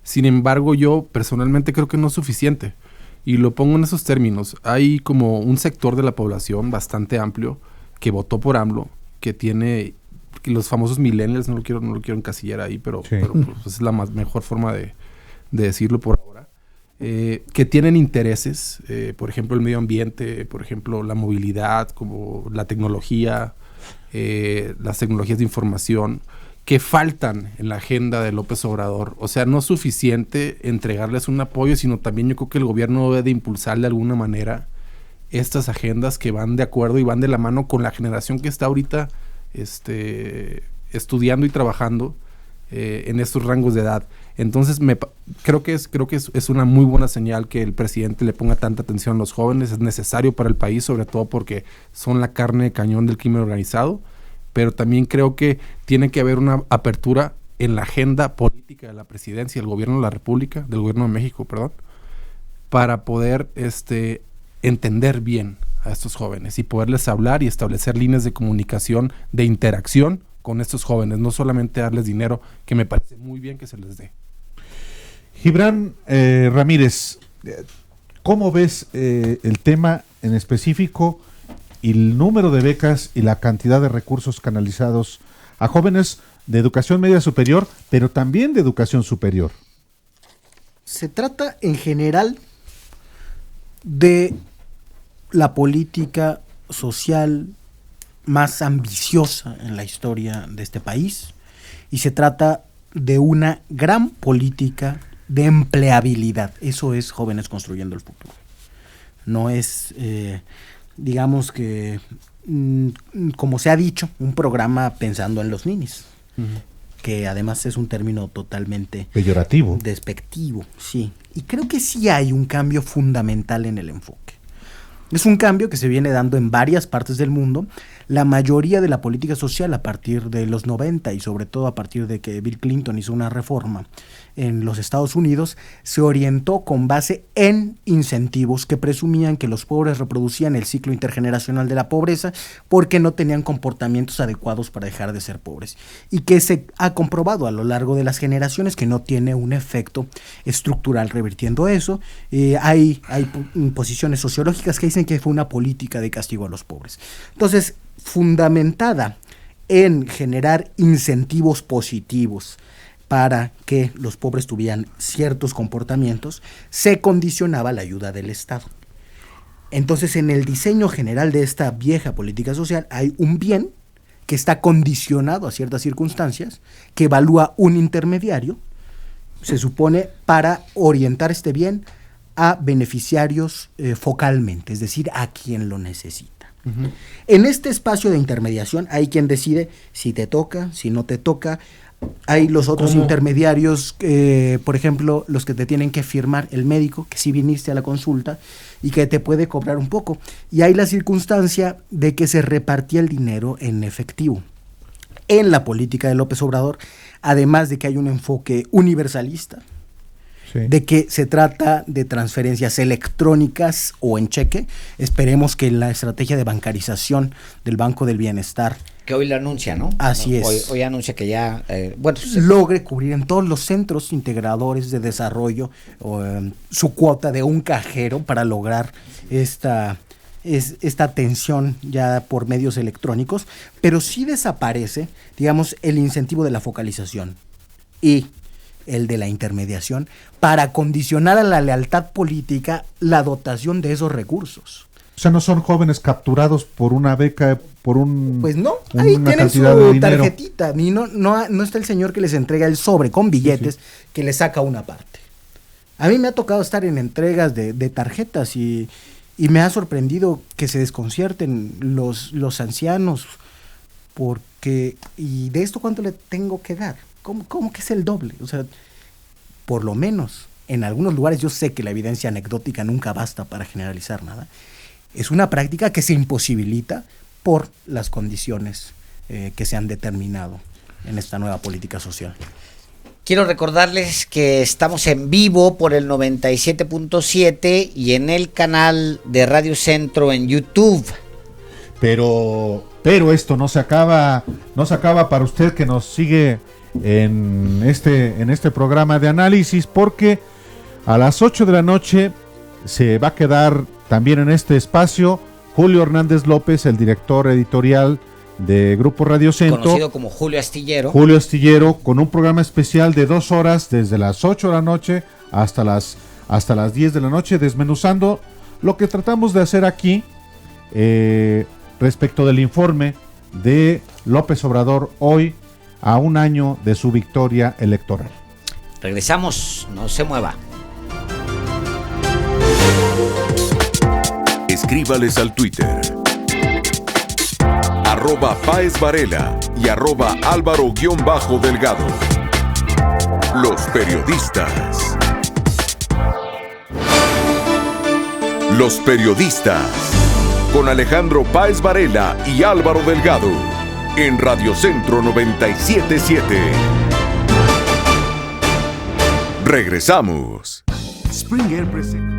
Sin embargo, yo personalmente creo que no es suficiente. Y lo pongo en esos términos. Hay como un sector de la población bastante amplio que votó por AMLO, que tiene los famosos millennials, no lo quiero encasillar ahí, pero pues es la mejor forma de decirlo por ahora. Que tienen intereses, por ejemplo el medio ambiente, por ejemplo la movilidad, como la tecnología, las tecnologías de información, que faltan en la agenda de López Obrador. O sea, no es suficiente entregarles un apoyo, sino también yo creo que el gobierno debe de impulsar de alguna manera estas agendas que van de acuerdo y van de la mano con la generación que está ahorita estudiando y trabajando en estos rangos de edad. Entonces creo que es una muy buena señal que el presidente le ponga tanta atención a los jóvenes. Es necesario para el país, sobre todo porque son la carne de cañón del crimen organizado. Pero también creo que tiene que haber una apertura en la agenda política de la presidencia, del gobierno de la República, del gobierno de México, perdón, para poder entender bien a estos jóvenes y poderles hablar y establecer líneas de comunicación, de interacción con estos jóvenes, no solamente darles dinero, que me parece muy bien que se les dé. Gibran Ramírez, ¿cómo ves el tema en específico y el número de becas y la cantidad de recursos canalizados a jóvenes de educación media superior, pero también de educación superior? Se trata en general de la política social más ambiciosa en la historia de este país y se trata de una gran política de empleabilidad. Eso es Jóvenes Construyendo el Futuro. No es... digamos que, como se ha dicho, un programa pensando en los ninis, que además es un término totalmente peyorativo, despectivo, sí. Y creo que sí hay un cambio fundamental en el enfoque. Es un cambio que se viene dando en varias partes del mundo. La mayoría de la política social a partir de los 90 y sobre todo a partir de que Bill Clinton hizo una reforma en los Estados Unidos, se orientó con base en incentivos que presumían que los pobres reproducían el ciclo intergeneracional de la pobreza porque no tenían comportamientos adecuados para dejar de ser pobres. Y que se ha comprobado a lo largo de las generaciones que no tiene un efecto estructural revirtiendo eso. Hay posiciones sociológicas que dicen que fue una política de castigo a los pobres. Entonces, fundamentada en generar incentivos positivos para que los pobres tuvieran ciertos comportamientos, se condicionaba la ayuda del Estado. Entonces, en el diseño general de esta vieja política social hay un bien que está condicionado a ciertas circunstancias, que evalúa un intermediario, se supone, para orientar este bien a beneficiarios focalmente, es decir, a quien lo necesita. Uh-huh. En este espacio de intermediación hay quien decide si te toca, si no te toca. Hay los otros intermediarios, por ejemplo, los que te tienen que firmar el médico, que sí viniste a la consulta y que te puede cobrar un poco. Y hay la circunstancia de que se repartía el dinero en efectivo. En la política de López Obrador, además de que hay un enfoque universalista, sí, de que se trata de transferencias electrónicas o en cheque. Esperemos que la estrategia de bancarización del Banco del Bienestar, que hoy lo anuncia, ¿no? Así es. Hoy anuncia que ya, logre cubrir en todos los centros integradores de desarrollo su cuota de un cajero para lograr esta atención ya por medios electrónicos, pero sí desaparece, digamos, el incentivo de la focalización y el de la intermediación para condicionar a la lealtad política la dotación de esos recursos. O sea, no son jóvenes capturados por una beca, por un... Pues no, ahí una tienen su cantidad de dinero. tarjetita. Y no está el señor que les entrega el sobre con billetes, que le saca una parte. A mí me ha tocado estar en entregas de tarjetas y me ha sorprendido que se desconcierten los ancianos, porque, ¿y de esto cuánto le tengo que dar? ¿Cómo que es el doble? O sea, por lo menos, en algunos lugares, yo sé que la evidencia anecdótica nunca basta para generalizar nada. Es una práctica que se imposibilita por las condiciones que se han determinado en esta nueva política social. Quiero recordarles que estamos en vivo por el 97.7 y en el canal de Radio Centro en YouTube. Pero esto no se acaba para usted que nos sigue en este programa de análisis, porque a las 8 de la noche se va a quedar también en este espacio Julio Hernández López, el director editorial de Grupo Radio Centro, conocido como Julio Astillero. Julio Astillero, con un programa especial de 2 horas, desde las 8 de la noche hasta las 10 de la noche, desmenuzando lo que tratamos de hacer aquí respecto del informe de López Obrador hoy, a un año de su victoria electoral. Regresamos, no se mueva. Escríbales al Twitter @Páez Varela y @Álvaro_Delgado. Los periodistas. Los periodistas. Con Alejandro Páez Varela y Álvaro Delgado. En Radio Centro 97.7. Regresamos. Springer presenta.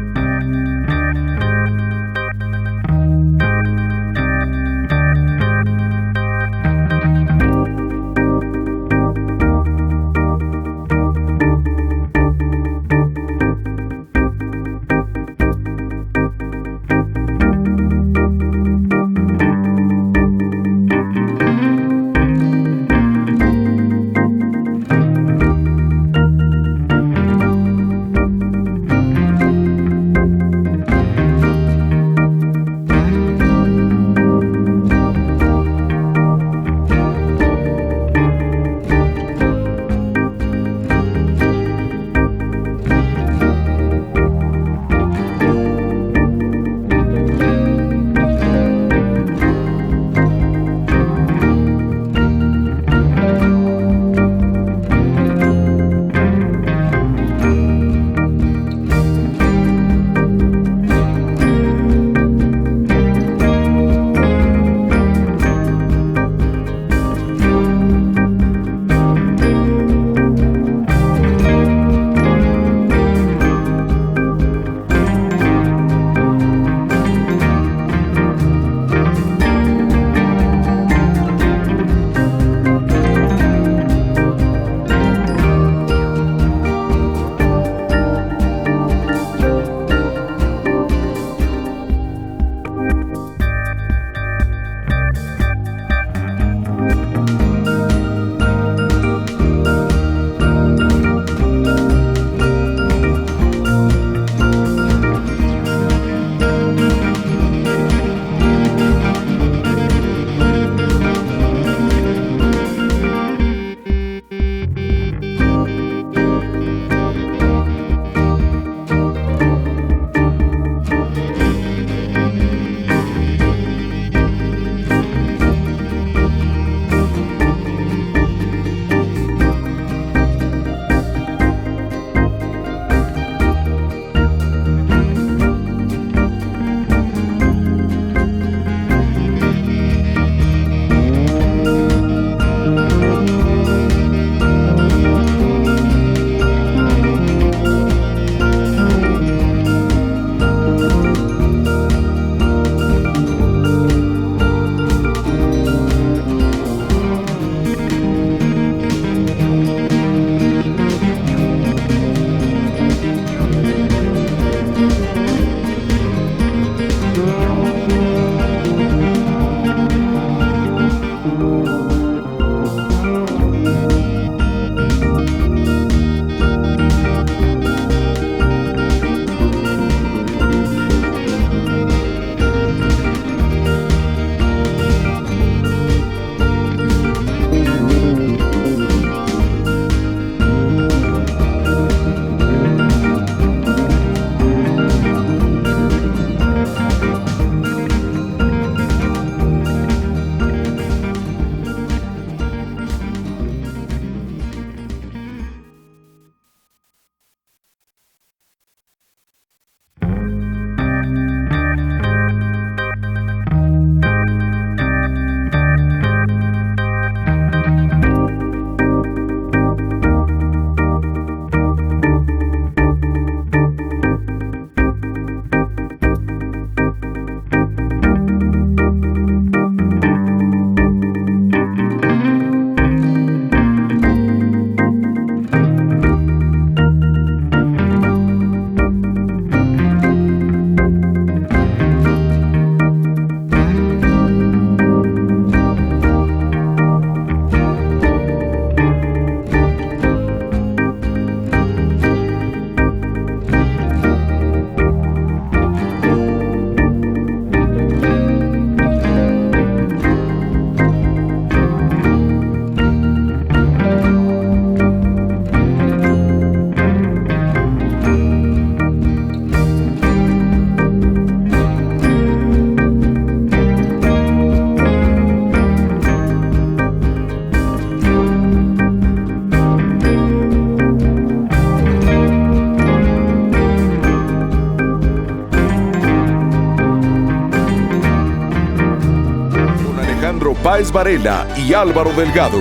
Alejandro Páez Varela y Álvaro Delgado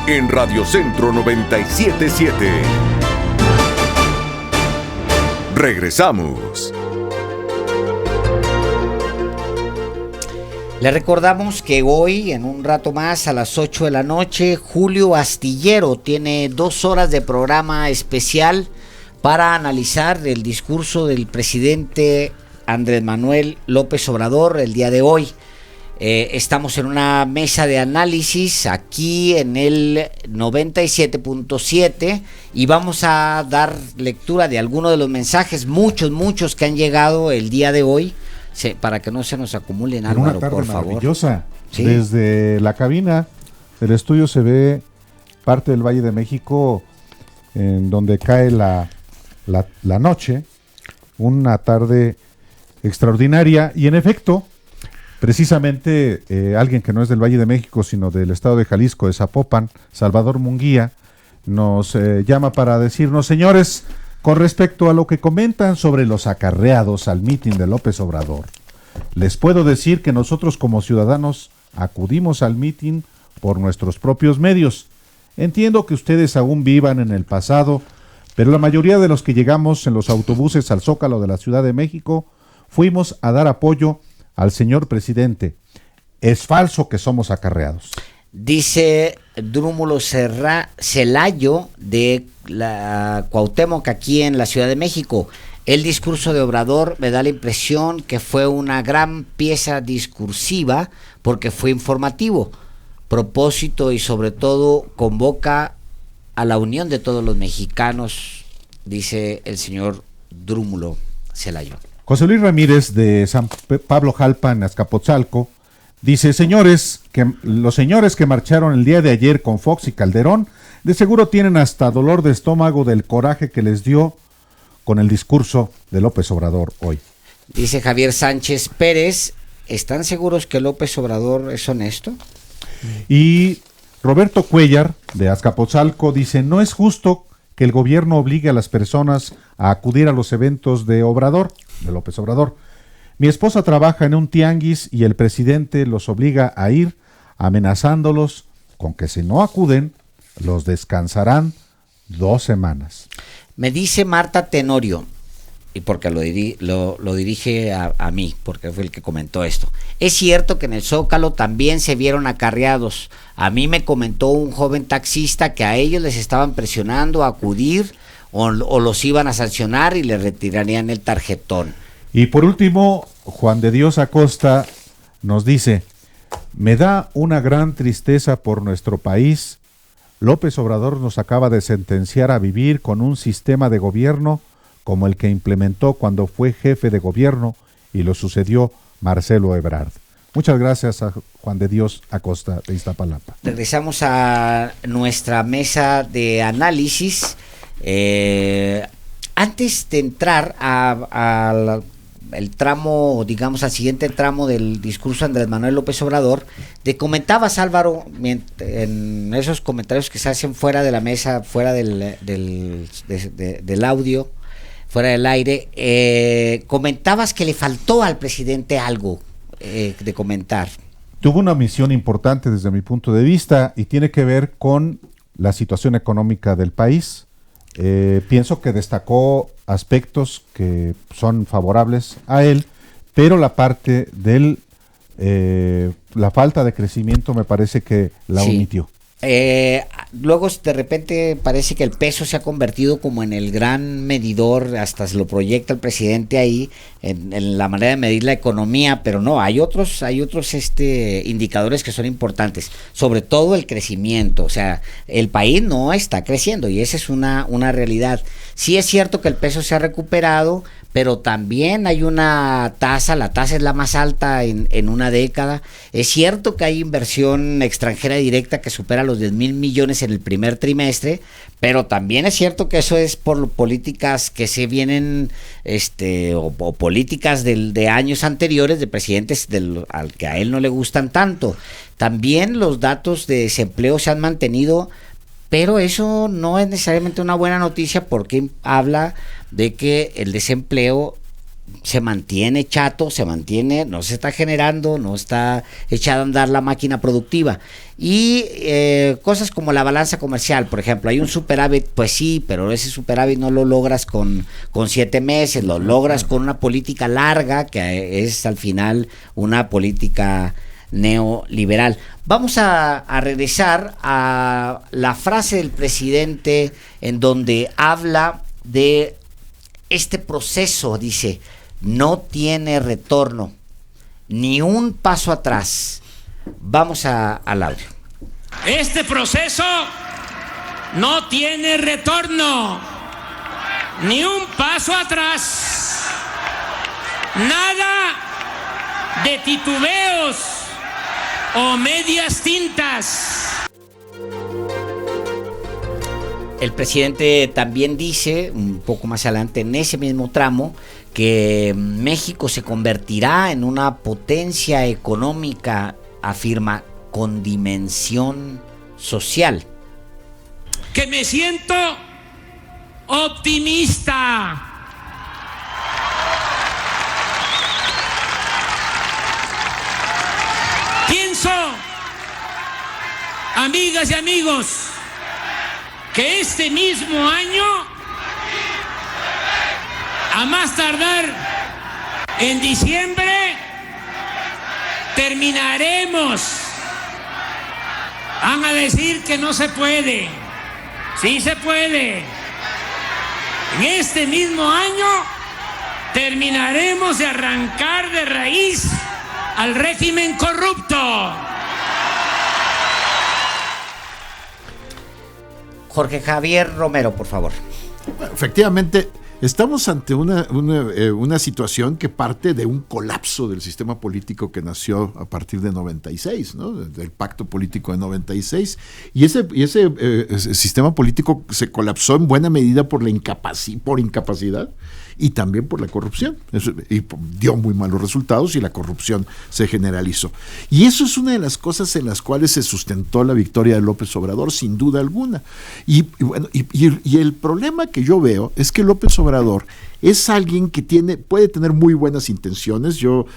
en Radio Centro 97.7. Regresamos. Le recordamos que hoy, en un rato más, a las 8 de la noche, Julio Astillero tiene 2 horas de programa especial para analizar el discurso del presidente Andrés Manuel López Obrador el día de hoy. Estamos en una mesa de análisis aquí en el 97.7 y vamos a dar lectura de algunos de los mensajes, muchos que han llegado el día de hoy, para que no se nos acumulen, Álvaro, una tarde por favor. Maravillosa. ¿Sí? Desde la cabina del estudio se ve parte del Valle de México en donde cae la noche, una tarde extraordinaria y en efecto, precisamente alguien que no es del Valle de México sino del estado de Jalisco, de Zapopan, Salvador Munguía, nos llama para decirnos: señores, con respecto a lo que comentan sobre los acarreados al mitin de López Obrador, les puedo decir que nosotros como ciudadanos acudimos al mitin por nuestros propios medios. Entiendo que ustedes aún vivan en el pasado, pero la mayoría de los que llegamos en los autobuses al Zócalo de la Ciudad de México fuimos a dar apoyo al señor presidente. Es falso que somos acarreados. Dice Drúmulo Celayo de la Cuauhtémoc, aquí en la Ciudad de México: el discurso de Obrador me da la impresión que fue una gran pieza discursiva porque fue informativo, propósito y sobre todo convoca a la unión de todos los mexicanos, dice el señor Drúmulo Celayo. José Luis Ramírez de San Pablo Jalpa, en Azcapotzalco, dice: los señores que marcharon el día de ayer con Fox y Calderón de seguro tienen hasta dolor de estómago del coraje que les dio con el discurso de López Obrador hoy. Dice Javier Sánchez Pérez: ¿están seguros que López Obrador es honesto? Y Roberto Cuellar de Azcapotzalco dice: no es justo que el gobierno obligue a las personas a acudir a los eventos de López Obrador. Mi esposa trabaja en un tianguis y el presidente los obliga a ir, amenazándolos con que si no acuden, los descansarán 2 semanas. Me dice Marta Tenorio, y porque lo dirige a mí, porque fue el que comentó esto: es cierto que en el Zócalo también se vieron acarreados. A mí me comentó un joven taxista que a ellos les estaban presionando a acudir o los iban a sancionar y les retirarían el tarjetón. Y por último, Juan de Dios Acosta nos dice: me da una gran tristeza por nuestro país. López Obrador nos acaba de sentenciar a vivir con un sistema de gobierno como el que implementó cuando fue jefe de gobierno y lo sucedió Marcelo Ebrard. Muchas gracias a Juan de Dios Acosta de Iztapalapa. Regresamos a nuestra mesa de análisis. Antes de entrar al tramo, digamos, al siguiente tramo del discurso de Andrés Manuel López Obrador, te comentabas, Álvaro, en esos comentarios que se hacen fuera de la mesa, fuera del audio, fuera del aire, comentabas que le faltó al presidente algo de comentar. Tuvo una misión importante desde mi punto de vista y tiene que ver con la situación económica del país. Pienso que destacó aspectos que son favorables a él, pero la parte de la falta de crecimiento me parece que la omitió. Luego de repente parece que el peso se ha convertido como en el gran medidor, hasta se lo proyecta el presidente ahí en la manera de medir la economía, pero no, hay otros indicadores que son importantes, sobre todo el crecimiento. O sea, el país no está creciendo y esa es una realidad. Sí es cierto que el peso se ha recuperado, pero también hay una tasa, la tasa es la más alta en una década. Es cierto que hay inversión extranjera directa que supera los 10,000 millones en el primer trimestre, pero también es cierto que eso es por políticas que se vienen, o políticas de años anteriores, de presidentes al que a él no le gustan tanto. También los datos de desempleo se han mantenido, pero eso no es necesariamente una buena noticia porque habla de que el desempleo se mantiene chato, no se está generando, no está echada a andar la máquina productiva. Y cosas como la balanza comercial, por ejemplo, hay un superávit, pues sí, pero ese superávit no lo logras con 7 meses, lo logras con una política larga, que es al final una política neoliberal. Vamos a regresar a la frase del presidente en donde habla de este proceso, dice: no tiene retorno, ni un paso atrás. Vamos al audio. Este proceso no tiene retorno, ni un paso atrás. Nada de titubeos o medias tintas. El presidente también dice, un poco más adelante en ese mismo tramo, que México se convertirá en una potencia económica, afirma, con dimensión social. Que me siento optimista. Pienso, amigas y amigos, que este mismo año, a más tardar en diciembre, terminaremos. Van a decir que no se puede. Sí se puede. En este mismo año terminaremos de arrancar de raíz al régimen corrupto. Jorge Javier Romero, por favor. Efectivamente, estamos ante una situación que parte de un colapso del sistema político que nació a partir de 96, ¿no? Del pacto político de 96. Y ese sistema político se colapsó en buena medida por incapacidad y también por la corrupción. Y dio muy malos resultados y la corrupción se generalizó. Y eso es una de las cosas en las cuales se sustentó la victoria de López Obrador, sin duda alguna. Y el problema que yo veo es que López Obrador es alguien que puede tener muy buenas intenciones. Yo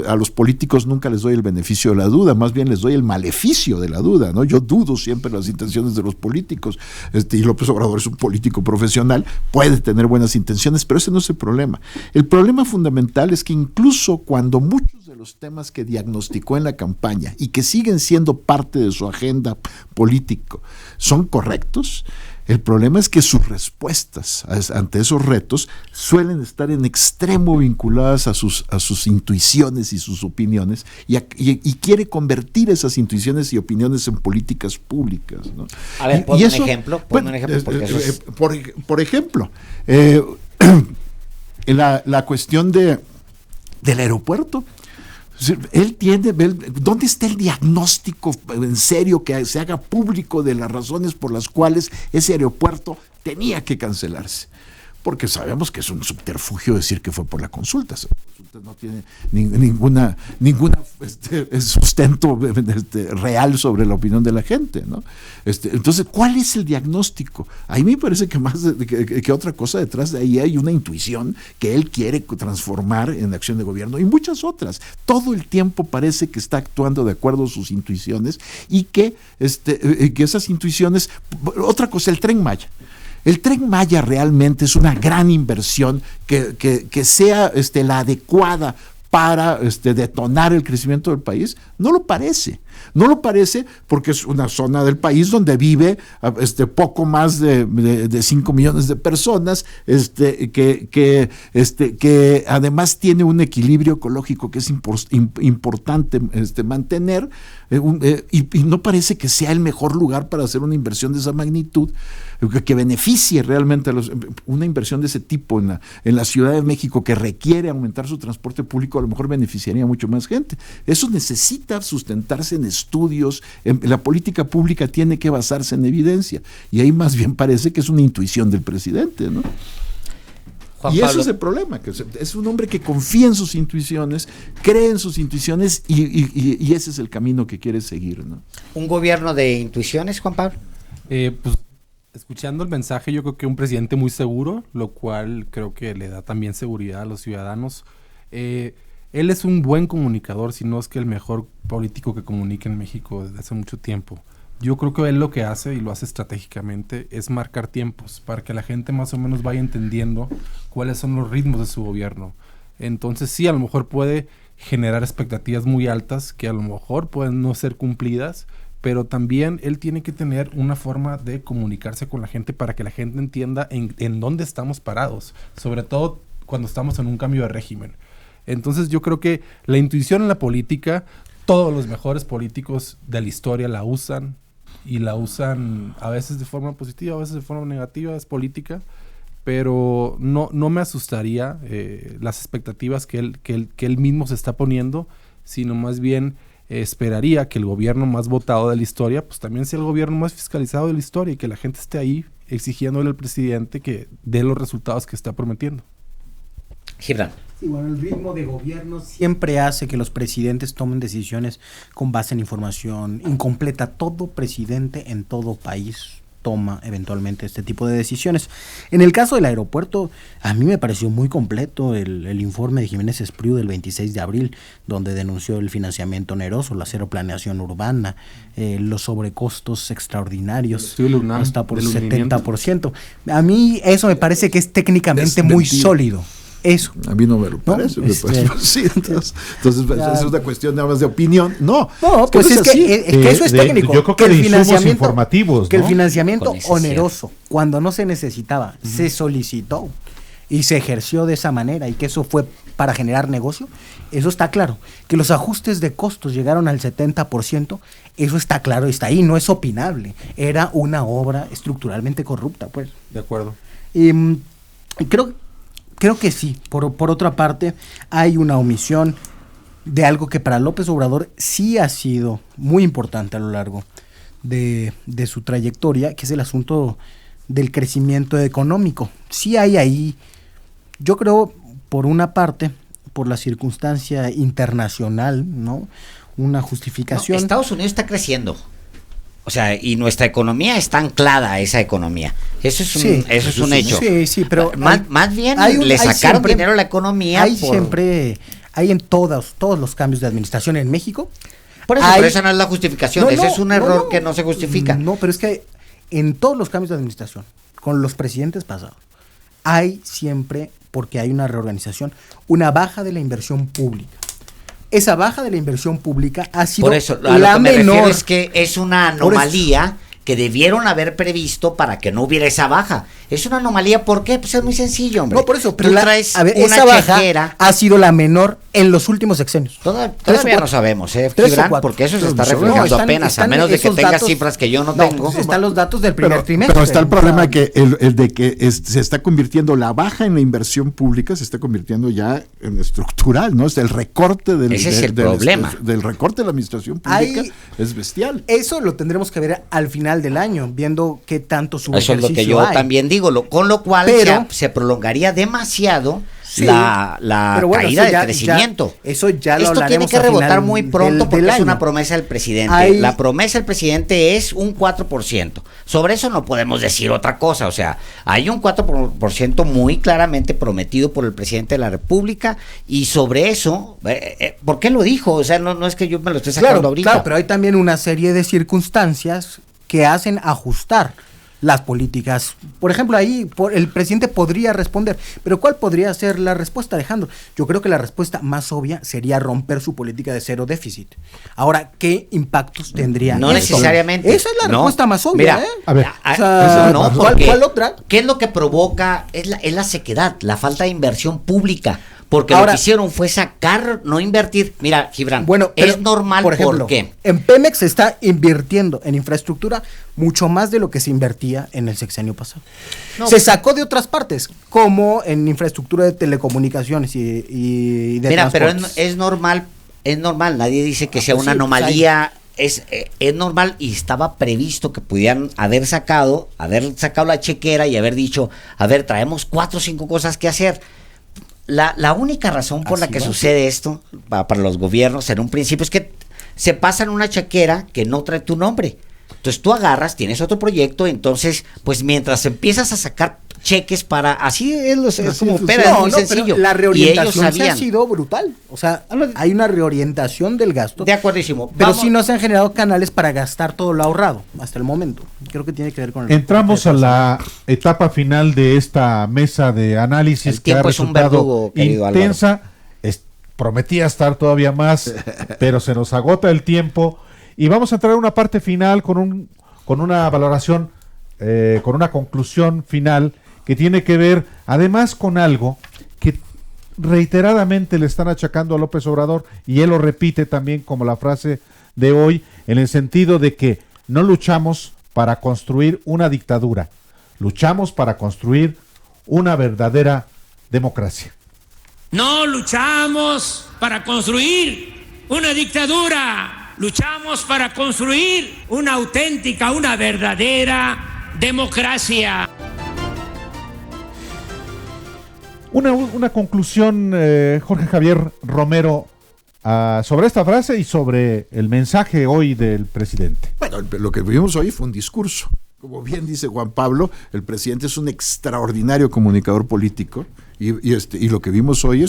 a los políticos nunca les doy el beneficio de la duda, más bien les doy el maleficio de la duda, ¿no? Yo dudo siempre las intenciones de los políticos, y López Obrador es un político profesional, puede tener buenas intenciones, pero ese no es el problema. El problema fundamental es que incluso cuando muchos de los temas que diagnosticó en la campaña y que siguen siendo parte de su agenda político son correctos, el problema es que sus respuestas ante esos retos suelen estar en extremo vinculadas a sus intuiciones y sus opiniones, y quiere convertir esas intuiciones y opiniones en políticas públicas, ¿no? A ver, ponme un ejemplo. Por ejemplo, la cuestión del aeropuerto. ¿Dónde está el diagnóstico en serio que se haga público de las razones por las cuales ese aeropuerto tenía que cancelarse? Porque sabemos que es un subterfugio decir que fue por la consulta. La consulta no tiene ninguna sustento real sobre la opinión de la gente, ¿no? Entonces, ¿cuál es el diagnóstico? A mí me parece que más que otra cosa detrás de ahí hay una intuición que él quiere transformar en acción de gobierno y muchas otras. Todo el tiempo parece que está actuando de acuerdo a sus intuiciones y que esas intuiciones... Otra cosa, el Tren Maya. El Tren Maya realmente es una gran inversión que sea la adecuada para detonar el crecimiento del país. No lo parece porque es una zona del país donde vive poco más de 5 millones de personas, que además tiene un equilibrio ecológico que es importante mantener, y no parece que sea el mejor lugar para hacer una inversión de esa magnitud que beneficie realmente una inversión de ese tipo en la Ciudad de México, que requiere aumentar su transporte público. A lo mejor beneficiaría a mucho más gente. Eso necesita sustentarse en estudios. La política pública tiene que basarse en evidencia, y ahí más bien parece que es una intuición del presidente, ¿no? Y eso es el problema, que es un hombre que confía en sus intuiciones, cree en sus intuiciones, y ese es el camino que quiere seguir, ¿no? ¿Un gobierno de intuiciones, Juan Pablo? Pues Escuchando el mensaje, yo creo que un presidente muy seguro, lo cual creo que le da también seguridad a los ciudadanos. Él es un buen comunicador, si no es que el mejor político que comunica en México desde hace mucho tiempo. Yo creo que él lo que hace, y lo hace estratégicamente, es marcar tiempos para que la gente más o menos vaya entendiendo cuáles son los ritmos de su gobierno. Entonces sí, a lo mejor puede generar expectativas muy altas que a lo mejor pueden no ser cumplidas, pero también él tiene que tener una forma de comunicarse con la gente para que la gente entienda en dónde estamos parados, sobre todo cuando estamos en un cambio de régimen. Entonces yo creo que la intuición en la política, todos los mejores políticos de la historia la usan, y la usan a veces de forma positiva, a veces de forma negativa, es política, pero no me asustaría las expectativas que él mismo se está poniendo, sino más bien esperaría que el gobierno más votado de la historia, pues también sea el gobierno más fiscalizado de la historia, y que la gente esté ahí exigiéndole al presidente que dé los resultados que está prometiendo. Gibran. Sí, bueno, el ritmo de gobierno siempre hace que los presidentes tomen decisiones con base en información incompleta. Todo presidente en todo país toma eventualmente este tipo de decisiones. En el caso del aeropuerto, a mí me pareció muy completo el informe de Jiménez Espriu del 26 de abril, donde denunció el financiamiento oneroso, la cero planeación urbana, los sobrecostos extraordinarios, hasta por 70%. A mí eso me parece que es técnicamente muy sólido. Eso. A mí no me lo parece. ¿No? Sí, entonces es una cuestión nada más de opinión. No, pues es que eso es técnico. Yo creo que el financiamiento informativos, que el financiamiento oneroso, cuando no se necesitaba, se solicitó y se ejerció de esa manera, y que eso fue para generar negocio, eso está claro. Que los ajustes de costos llegaron al 70%, eso está claro y está ahí, no es opinable. Era una obra estructuralmente corrupta, pues. De acuerdo. Y Creo que sí. Por otra parte, hay una omisión de algo que para López Obrador sí ha sido muy importante a lo largo de su trayectoria, que es el asunto del crecimiento económico. Sí hay ahí, yo creo, por una parte, por la circunstancia internacional, ¿no? Una justificación. Estados Unidos está creciendo. O sea, y nuestra economía está anclada a esa economía. Eso es un hecho. Sí, pero más bien le sacaron dinero a la economía. Hay en todos los cambios de administración en México. Pero esa no es la justificación. Ese es un error que no se justifica. No, pero es que en todos los cambios de administración, con los presidentes pasados, hay siempre, porque hay una reorganización, una baja de la inversión pública. Esa baja de la inversión pública ha sido por eso, a lo que me refiero es que es una anomalía que debieron haber previsto para que no hubiera esa baja. Es una anomalía, ¿por qué? Pues es muy sencillo, hombre. No, por eso, pero esa baja ha sido la menor en los últimos sexenios. Todavía no sabemos, Gibran, porque eso se está reflejando apenas, a menos de que tengas cifras que yo no tengo. Están los datos del primer trimestre. Pero está el problema de que se está convirtiendo la baja en la inversión pública, se está convirtiendo ya en estructural, ¿no? Es el recorte problema. Del recorte de la administración pública es bestial. Eso lo tendremos que ver al final del año, viendo qué tanto su ejercicio hay. Eso es lo que yo también digo, con lo cual se prolongaría demasiado la caída del crecimiento. Eso ya lo Esto tiene que rebotar muy pronto porque es una promesa del presidente. La promesa del presidente es un 4%. Sobre eso no podemos decir otra cosa. O sea, hay un 4% muy claramente prometido por el presidente de la República, y sobre eso, ¿por qué lo dijo? O sea, no es que yo me lo esté sacando ahorita. Claro, pero hay también una serie de circunstancias que hacen ajustar las políticas. Por ejemplo, ahí el presidente podría responder, pero ¿cuál podría ser la respuesta, Alejandro? Yo creo que la respuesta más obvia sería romper su política de cero déficit. Ahora, ¿qué impactos tendría No eso? necesariamente. Esa es la respuesta más obvia. Mira, A ver, ¿cuál otra? ¿Qué es lo que provoca? Es la sequedad, la falta de inversión pública. Porque ahora, lo que hicieron fue sacar, no invertir. Mira, Gibran, es normal. Por ejemplo, ¿por qué? En Pemex se está invirtiendo en infraestructura mucho más de lo que se invertía en el sexenio pasado. Se sacó de otras partes, como en infraestructura de telecomunicaciones y de transportes. Pero es normal, nadie dice que sea una anomalía. Es normal, y estaba previsto que pudieran haber sacado la chequera y haber dicho, a ver, traemos 4 o 5 cosas que hacer. La única razón por la que sucede esto para los gobiernos en un principio es que se pasan una chequera que no trae tu nombre. Entonces tú agarras, tienes otro proyecto, entonces, pues mientras empiezas a sacar cheques para, así es como opera, es muy sencillo. Pero la reorientación y ellos ha sido brutal. O sea, hay una reorientación del gasto. De acuerdísimo. Pero sí no se han generado canales para gastar todo lo ahorrado hasta el momento. Creo que tiene que ver con el... Entramos a la etapa final de esta mesa de análisis El que ha tiempo es un resultado verdugo, querido intensa. Prometía estar todavía más, pero se nos agota el tiempo. Y vamos a entrar a una parte final con una valoración, con una conclusión final que tiene que ver además con algo que reiteradamente le están achacando a López Obrador, y él lo repite también como la frase de hoy, en el sentido de que no luchamos para construir una dictadura, luchamos para construir una verdadera democracia. No luchamos para construir una dictadura, luchamos para construir una auténtica, una verdadera democracia. Una conclusión, Jorge Javier Romero, sobre esta frase y sobre el mensaje hoy del presidente. Bueno, lo que vimos hoy fue un discurso. Como bien dice Juan Pablo, el presidente es un extraordinario comunicador político y lo que vimos hoy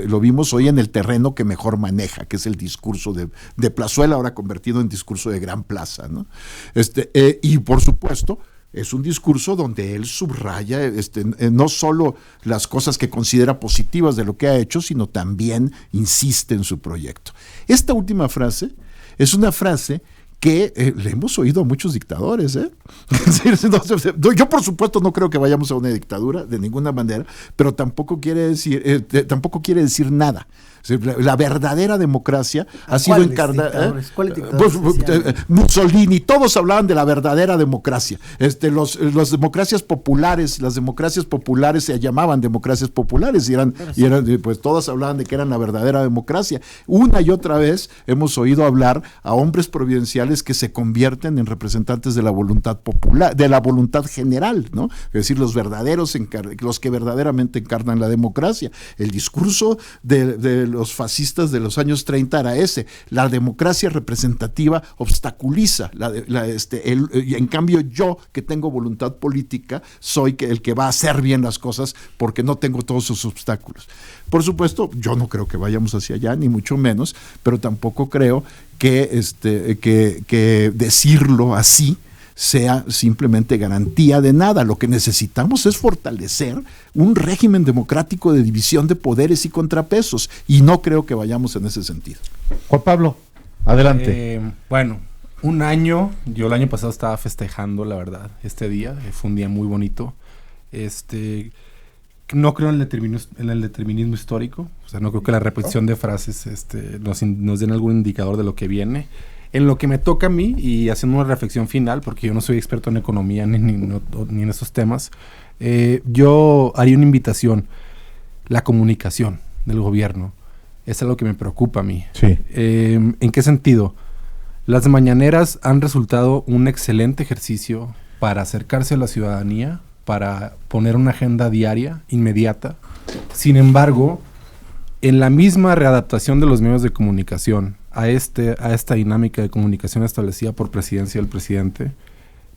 lo vimos hoy en el terreno que mejor maneja, que es el discurso de plazuela, ahora convertido en discurso de gran plaza, ¿no? Y por supuesto, es un discurso donde él subraya no solo las cosas que considera positivas de lo que ha hecho, sino también insiste en su proyecto. Esta última frase es una frase que le hemos oído a muchos dictadores. Yo, por supuesto, no creo que vayamos a una dictadura de ninguna manera, pero tampoco quiere decir nada. La verdadera democracia ha sido encarnada. Mussolini, todos hablaban de la verdadera democracia. Las democracias populares se llamaban democracias populares y eran, pues todas hablaban de que eran la verdadera democracia. Una y otra vez hemos oído hablar a hombres providenciales que se convierten en representantes de la voluntad popular, de la voluntad general, ¿no? Es decir, los que verdaderamente encarnan la democracia. El discurso de los fascistas de los años 30 era ese: la democracia representativa obstaculiza, y en cambio yo, que tengo voluntad política, soy el que va a hacer bien las cosas porque no tengo todos esos obstáculos. Por supuesto, yo no creo que vayamos hacia allá, ni mucho menos, pero tampoco creo que decirlo así sea simplemente garantía de nada. Lo que necesitamos es fortalecer un régimen democrático de división de poderes y contrapesos, y no creo que vayamos en ese sentido. Juan Pablo, adelante. Bueno, un año, yo el año pasado estaba festejando, la verdad, este día, fue un día muy bonito. No creo en el determinismo histórico, o sea, no creo que la repetición de frases nos den algún indicador de lo que viene. En lo que me toca a mí, y haciendo una reflexión final, porque yo no soy experto en economía ni en esos temas, yo haría una invitación. La comunicación del gobierno es algo que me preocupa a mí. Sí. ¿En qué sentido? Las mañaneras han resultado un excelente ejercicio para acercarse a la ciudadanía, para poner una agenda diaria, inmediata. Sin embargo, en la misma readaptación de los medios de comunicación a esta dinámica de comunicación establecida por presidencia del presidente,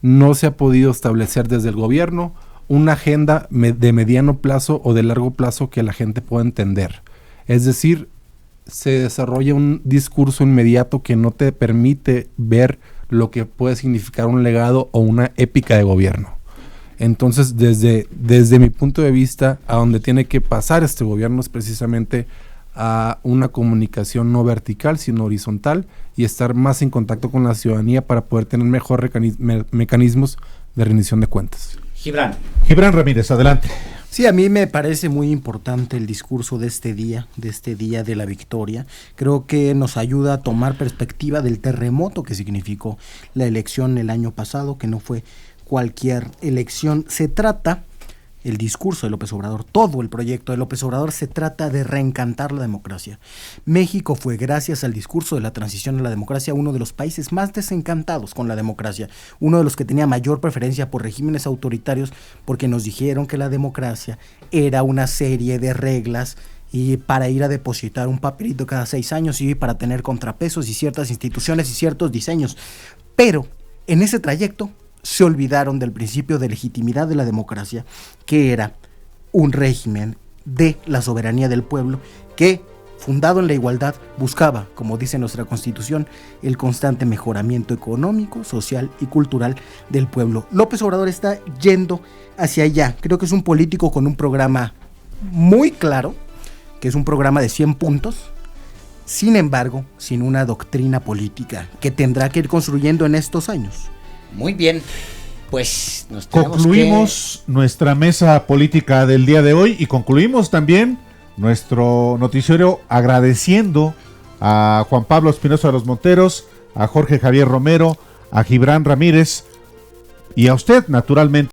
no se ha podido establecer desde el gobierno una agenda de mediano plazo o de largo plazo que la gente pueda entender. Es decir, se desarrolla un discurso inmediato que no te permite ver lo que puede significar un legado o una épica de gobierno. Entonces, desde mi punto de vista, a donde tiene que pasar este gobierno es precisamente a una comunicación no vertical, sino horizontal, y estar más en contacto con la ciudadanía para poder tener mejor mecanismos de rendición de cuentas. Gibran Ramírez, adelante. Sí, a mí me parece muy importante el discurso de este día de la victoria. Creo que nos ayuda a tomar perspectiva del terremoto que significó la elección el año pasado, que no fue cualquier elección. Se trata, el discurso de López Obrador, todo el proyecto de López Obrador se trata de reencantar la democracia. México fue, gracias al discurso de la transición a la democracia, uno de los países más desencantados con la democracia, uno de los que tenía mayor preferencia por regímenes autoritarios, porque nos dijeron que la democracia era una serie de reglas y para ir a depositar un papelito cada 6 años y para tener contrapesos y ciertas instituciones y ciertos diseños. Pero En ese trayecto se olvidaron del principio de legitimidad de la democracia, que era un régimen de la soberanía del pueblo que, fundado en la igualdad, buscaba, como dice nuestra Constitución, el constante mejoramiento económico, social y cultural del pueblo. López Obrador está yendo hacia allá. Creo que es un político con un programa muy claro, que es un programa de 100 puntos, sin embargo, sin una doctrina política que tendrá que ir construyendo en estos años. Muy bien, pues nos concluimos nuestra mesa política del día de hoy y concluimos también nuestro noticiero agradeciendo a Juan Pablo Espinosa de los Monteros, a Jorge Javier Romero, a Gibran Ramírez y a usted, naturalmente,